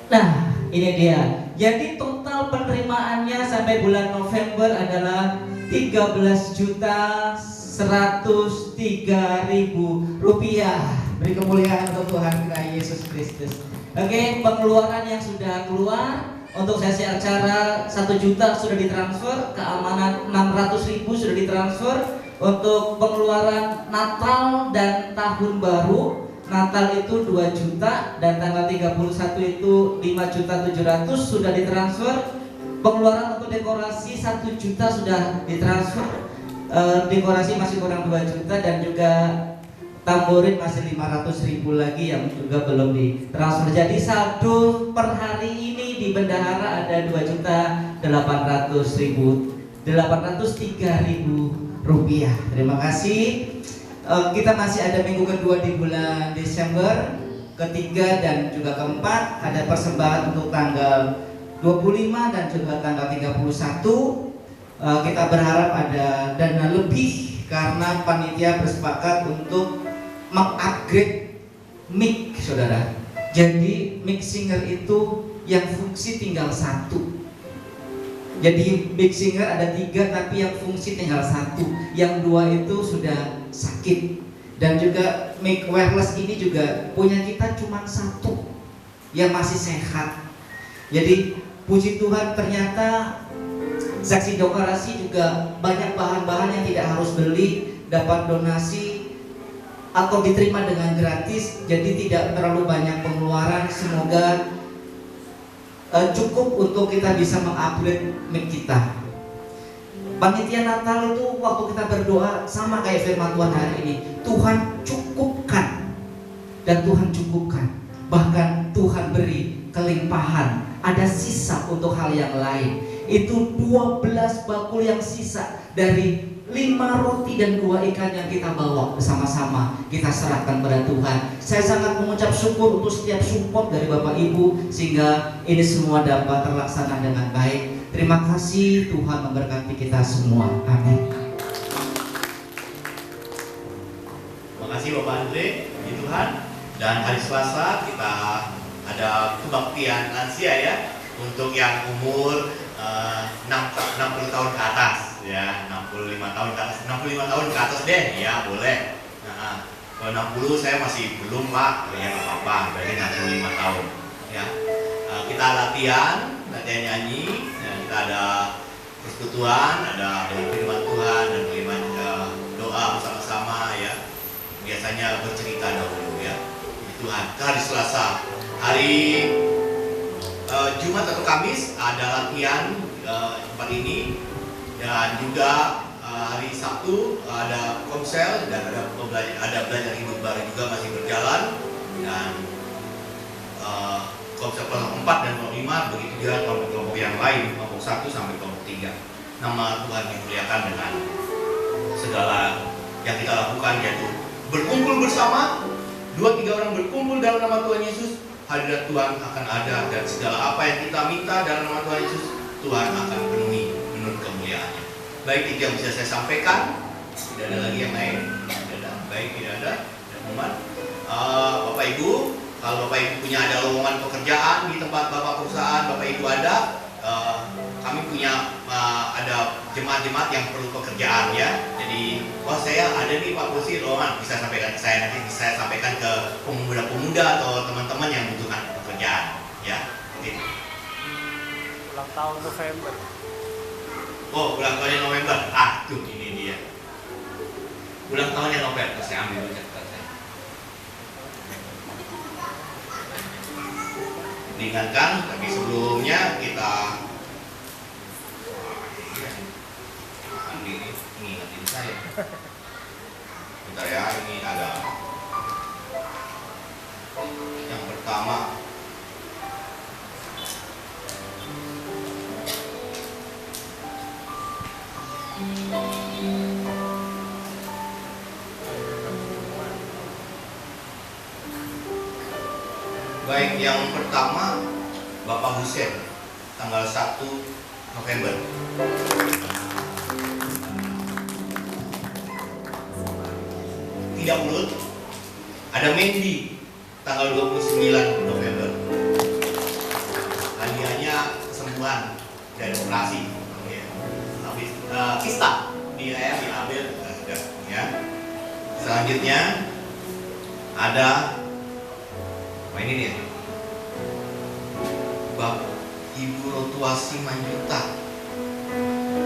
nah ini dia. Jadi total penerimaannya sampai bulan November adalah 13.103.000 rupiah. Beri kemuliaan untuk Tuhan kita Yesus Kristus. Oke, pengeluaran yang sudah keluar untuk sesi acara 1 juta sudah ditransfer, keamanan 600.000 sudah ditransfer. Untuk pengeluaran Natal dan Tahun Baru, Natal itu 2 juta dan tanggal 31 itu 5.700.000 sudah ditransfer. Pengeluaran untuk dekorasi 1 juta sudah ditransfer. Dekorasi masih kurang 2 juta dan juga tamborin masih 500.000 lagi yang juga belum ditransfer. Jadi saldo per hari ini di bendahara ada 2.803.000 rupiah. Terima kasih. Kita masih ada minggu kedua di bulan Desember, ketiga dan juga keempat. Ada persembahan untuk tanggal 25 dan juga tanggal 31. Kita berharap ada dana lebih karena panitia bersepakat untuk mengupgrade mic, saudara. Jadi mic singer itu yang fungsi tinggal 1. Jadi mic singer ada 3 tapi yang fungsi tinggal 1. Yang 2 itu sudah sakit. Dan juga mic wireless ini juga punya kita cuma 1 yang masih sehat. Jadi puji Tuhan ternyata saksi dekorasi juga banyak bahan-bahan yang tidak harus beli, dapat donasi atau diterima dengan gratis. Jadi tidak terlalu banyak pengeluaran. Semoga cukup untuk kita bisa mengupgrade mic kita. Panitia Natal itu waktu kita berdoa sama kayak firman Tuhan hari ini, Tuhan cukupkan dan Tuhan cukupkan. Bahkan Tuhan beri kelimpahan, ada sisa untuk hal yang lain. Itu 12 bakul yang sisa dari 5 roti dan 2 ikan yang kita bawa bersama-sama, kita serahkan pada Tuhan. Saya sangat mengucap syukur untuk setiap support dari Bapak Ibu sehingga ini semua dapat terlaksana dengan baik. Terima kasih, Tuhan memberkati kita semua. Amin. kasih Bapak Andre, puji Tuhan. Dan hari Selasa kita ada kebaktian lansia ya, untuk yang umur 60 tahun ke atas ya, 65 tahun ke atas, 65 tahun ke atas deh ya, boleh. Nah, kalau 60 saya masih belum Pak, ya nggak apa-apa, berarti 65 tahun ya. Kita latihan nyanyi, ya, kita ada persekutuan, ada firman Tuhan dan firman doa bersama-sama ya. Biasanya bercerita dahulu ya. Tuhan. Hari Selasa, hari Jumat atau Kamis ada latihan tempat ini, dan juga hari Sabtu ada komsel dan ada belajar hidup baru juga masih berjalan, dan komsel kelompok 4 dan kelompok 5, begitu juga kelompok-kelompok yang lain, kelompok 1 sampai kelompok 3. Nama Tuhan dimuliakan dengan segala yang kita lakukan, yaitu berkumpul bersama. 2-3 orang berkumpul dalam nama Tuhan Yesus, hadirat Tuhan akan ada, dan segala apa yang kita minta dalam nama Tuhan Yesus, Tuhan akan penuhi menurut kemuliaannya. Baik, itu yang bisa saya sampaikan. Tidak ada lagi yang lain. Tidak ada. Baik, tidak ada. Teman-teman, Bapak Ibu, kalau Bapak Ibu punya ada lowongan pekerjaan di tempat Bapak perusahaan, Bapak Ibu ada, kami punya ada jemaat-jemaat yang perlu pekerjaan ya. Jadi, saya ada nih Pak Kursi lowongan, bisa sampaikan saya, nanti bisa sampaikan ke pemuda-pemuda atau teman-teman yang membutuhkan pekerjaan ya. Oke. Ulang tahun November. Oh, ulang tahunnya November. Tuh ini dia. Ulang tahunnya November, saya ambil dulu catatan saya. Diingatkan, tapi sebelumnya kita ingatin saya. Bentar ya, ini ada yang pertama. Baik, yang pertama Bapak Husen, tanggal 1 November. Tidak mulut. Ada Mendy, tanggal 29 November. Hadiahnya kesembuhan dari operasi. Ya. Habis kista dia diambil sudah ya. Selanjutnya ada ini dia, Bapak Ibu Rotuasi Manjuta,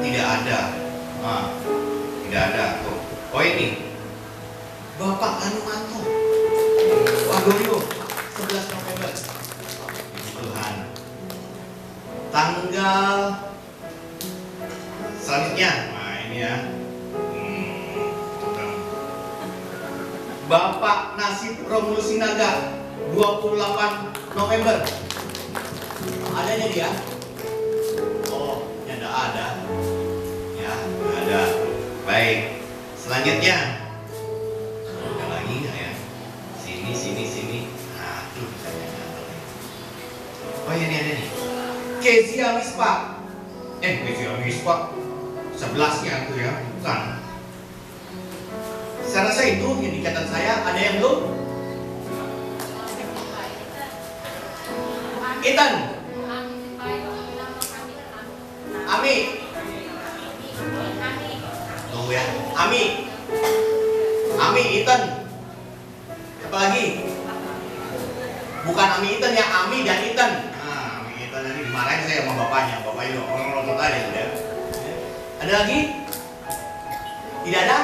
tidak ada, tidak ada. Oh ini Bapak Anumanto Wadoyo, 11 November. Puji Tuhan. Tanggal selanjutnya, ini ya, Bapak Nasib Romulus Sinaga, 28 November. Adanya dia? Oh, ya enggak ada. Ya, enggak ada. Baik. Selanjutnya. Ada lagi enggak ya? Sini. Aduh, saya nyata. Oh, ini ada nih. Kezia Mispa. Kezia Mispa. 11-nya tuh ya, bukan. Saya rasa itu yang dicatat saya. Ada yang belum? Ethan, Ami, tunggu ya, Ami, Ethan, apa lagi? Bukan Ami Ethan ya, Ami dan Ethan. Ami Ethan nanti dimarahin saya sama bapaknya, bapaknya orang nonton tadi ya. Ada lagi? Tidak ada?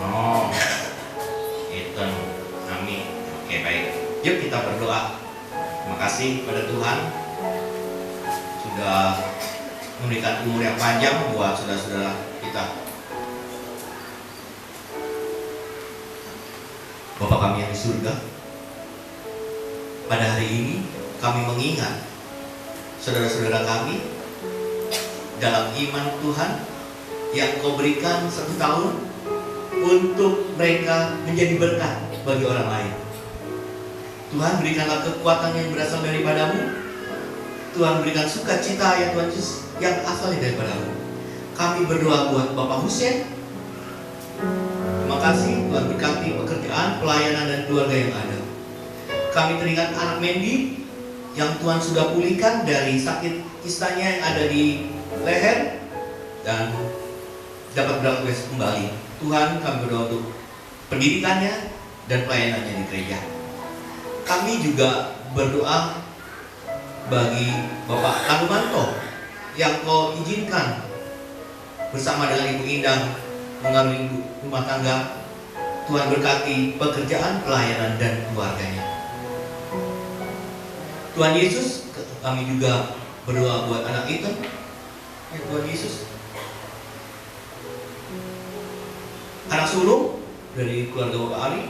Oh, Ethan, Ami, oke baik. Yuk kita berdoa. Terima kasih pada Tuhan sudah memberikan umur yang panjang buat saudara-saudara kita. Bapa kami yang di surga, pada hari ini kami mengingat saudara-saudara kami dalam iman Tuhan yang Kau berikan 1 tahun untuk mereka menjadi berkat bagi orang lain. Tuhan, berikanlah kekuatan yang berasal daripadamu. Tuhan, berikan sukacita ya Tuhan Yesus yang asalnya daripadamu. Kami berdoa buat Bapak Husen, Terima kasih Tuhan berkati pekerjaan, pelayanan, dan keluarga yang ada. Kami teringat anak Mendy yang Tuhan sudah pulihkan dari sakit kistanya yang ada di leher dan dapat beraktivitas kembali. Tuhan, kami berdoa untuk pendidikannya dan pelayanannya di gereja. Kami juga berdoa bagi Bapak Kanumanto yang Kau izinkan bersama dengan Ibu Indah mengarungi rumah tangga. Tuhan berkati pekerjaan, pelayanan, dan keluarganya. Tuhan Yesus, kami juga berdoa buat anak Ethan. Ya Tuhan Yesus, anak sulung dari keluarga Bapak Ali,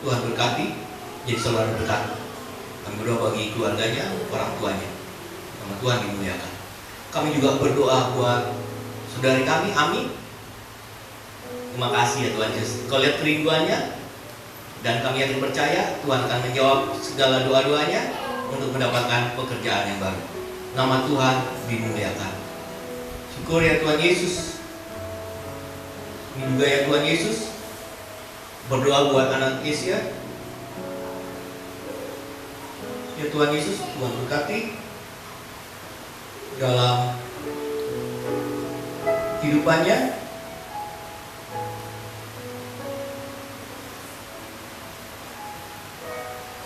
Tuhan berkati, jadi saudara berkat. Kami berdoa bagi keluarganya, orang tuanya, nama Tuhan dimuliakan. Kami juga berdoa buat saudari kami, Ami. Terima kasih ya Tuhan Yesus. Kau lihat kerinduannya, dan kami yakin percaya Tuhan akan menjawab segala doa-doanya untuk mendapatkan pekerjaan yang baru. Nama Tuhan dimuliakan. Syukur ya Tuhan Yesus. Ini juga ya Tuhan Yesus, berdoa buat anak Asia. Ya Tuhan Yesus, Tuhan berkati dalam hidupannya.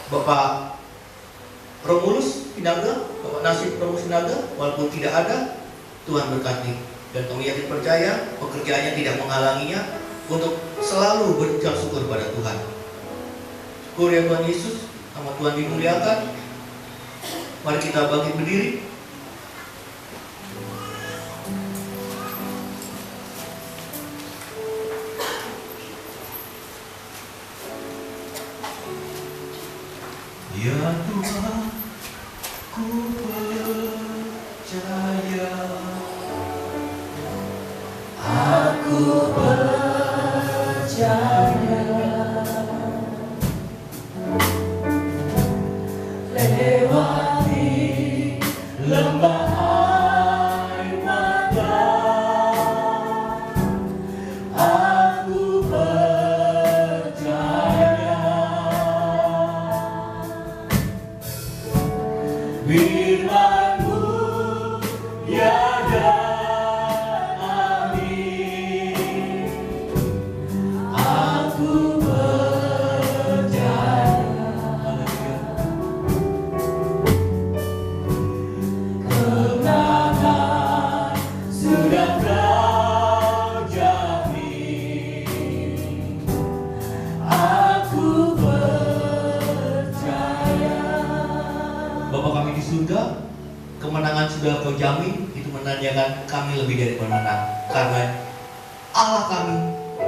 Bapak Romulus Sinaga, Bapak Nasib Romulus Sinaga, walaupun tidak ada, Tuhan berkati. Dan kami yakin percaya pekerjaannya tidak menghalanginya untuk selalu berucap syukur pada Tuhan. Syukur ya Tuhan Yesus, nama Tuhan dimuliakan. Mari kita bangkit berdiri. Ya Tuhan, ku percaya, Aku percaya lewati lembah air mata, aku percaya firman-Mu ya dan amin. Aku percaya kemenangan sudah Kau jamin. Aku percaya. Bapa kami di surga, kemenangan sudah Kau jamin. Itu menandakan kami lebih dari pemenang, karena Allah kami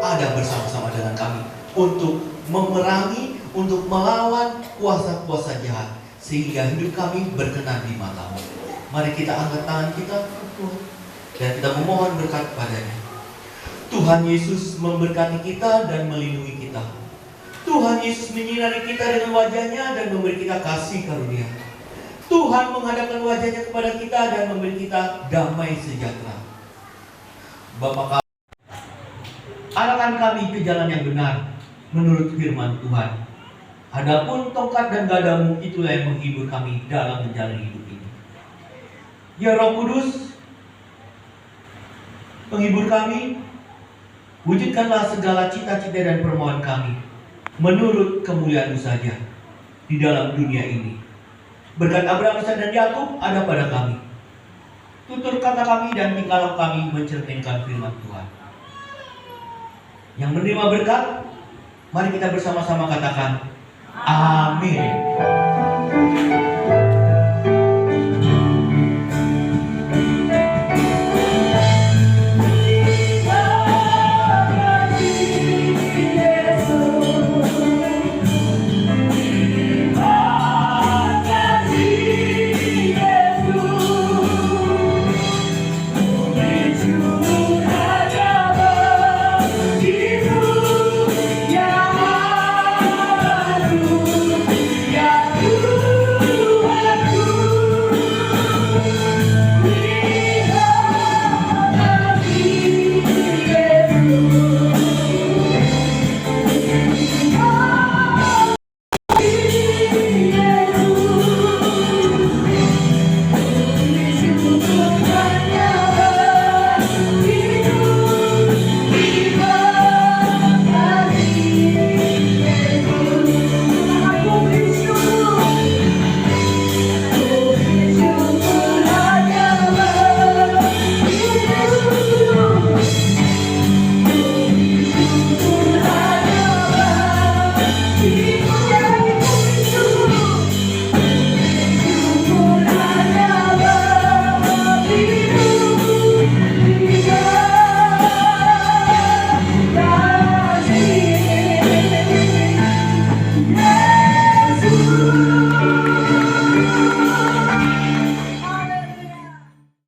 ada bersama-sama dengan kami untuk memerangi, untuk melawan kuasa-kuasa jahat, sehingga hidup kami berkenan di mata-Mu. Mari kita angkat tangan kita ke Tuhan dan kita memohon berkat padanya. Tuhan Yesus memberkati kita dan melindungi kita. Tuhan Yesus menyinari kita dengan wajah-Nya dan memberi kita kasih karunia. Tuhan menghadapkan wajah-Nya kepada kita dan memberi kita damai sejahtera. Bapa kami, arahkan kami ke jalan yang benar menurut firman Tuhan. Adapun tongkat dan gadamu itulah yang menghibur kami dalam menjalani hidup ini. Ya Roh Kudus, penghibur kami, wujudkanlah segala cita-cita dan permohonan kami menurut kemuliaan-Mu saja di dalam dunia ini. Berkat Abraham, Ishak, dan Yakub ada pada kami. Tutur kata kami dan tingkah kami mencerminkan firman Tuhan. Yang menerima berkat, mari kita bersama-sama katakan Amin.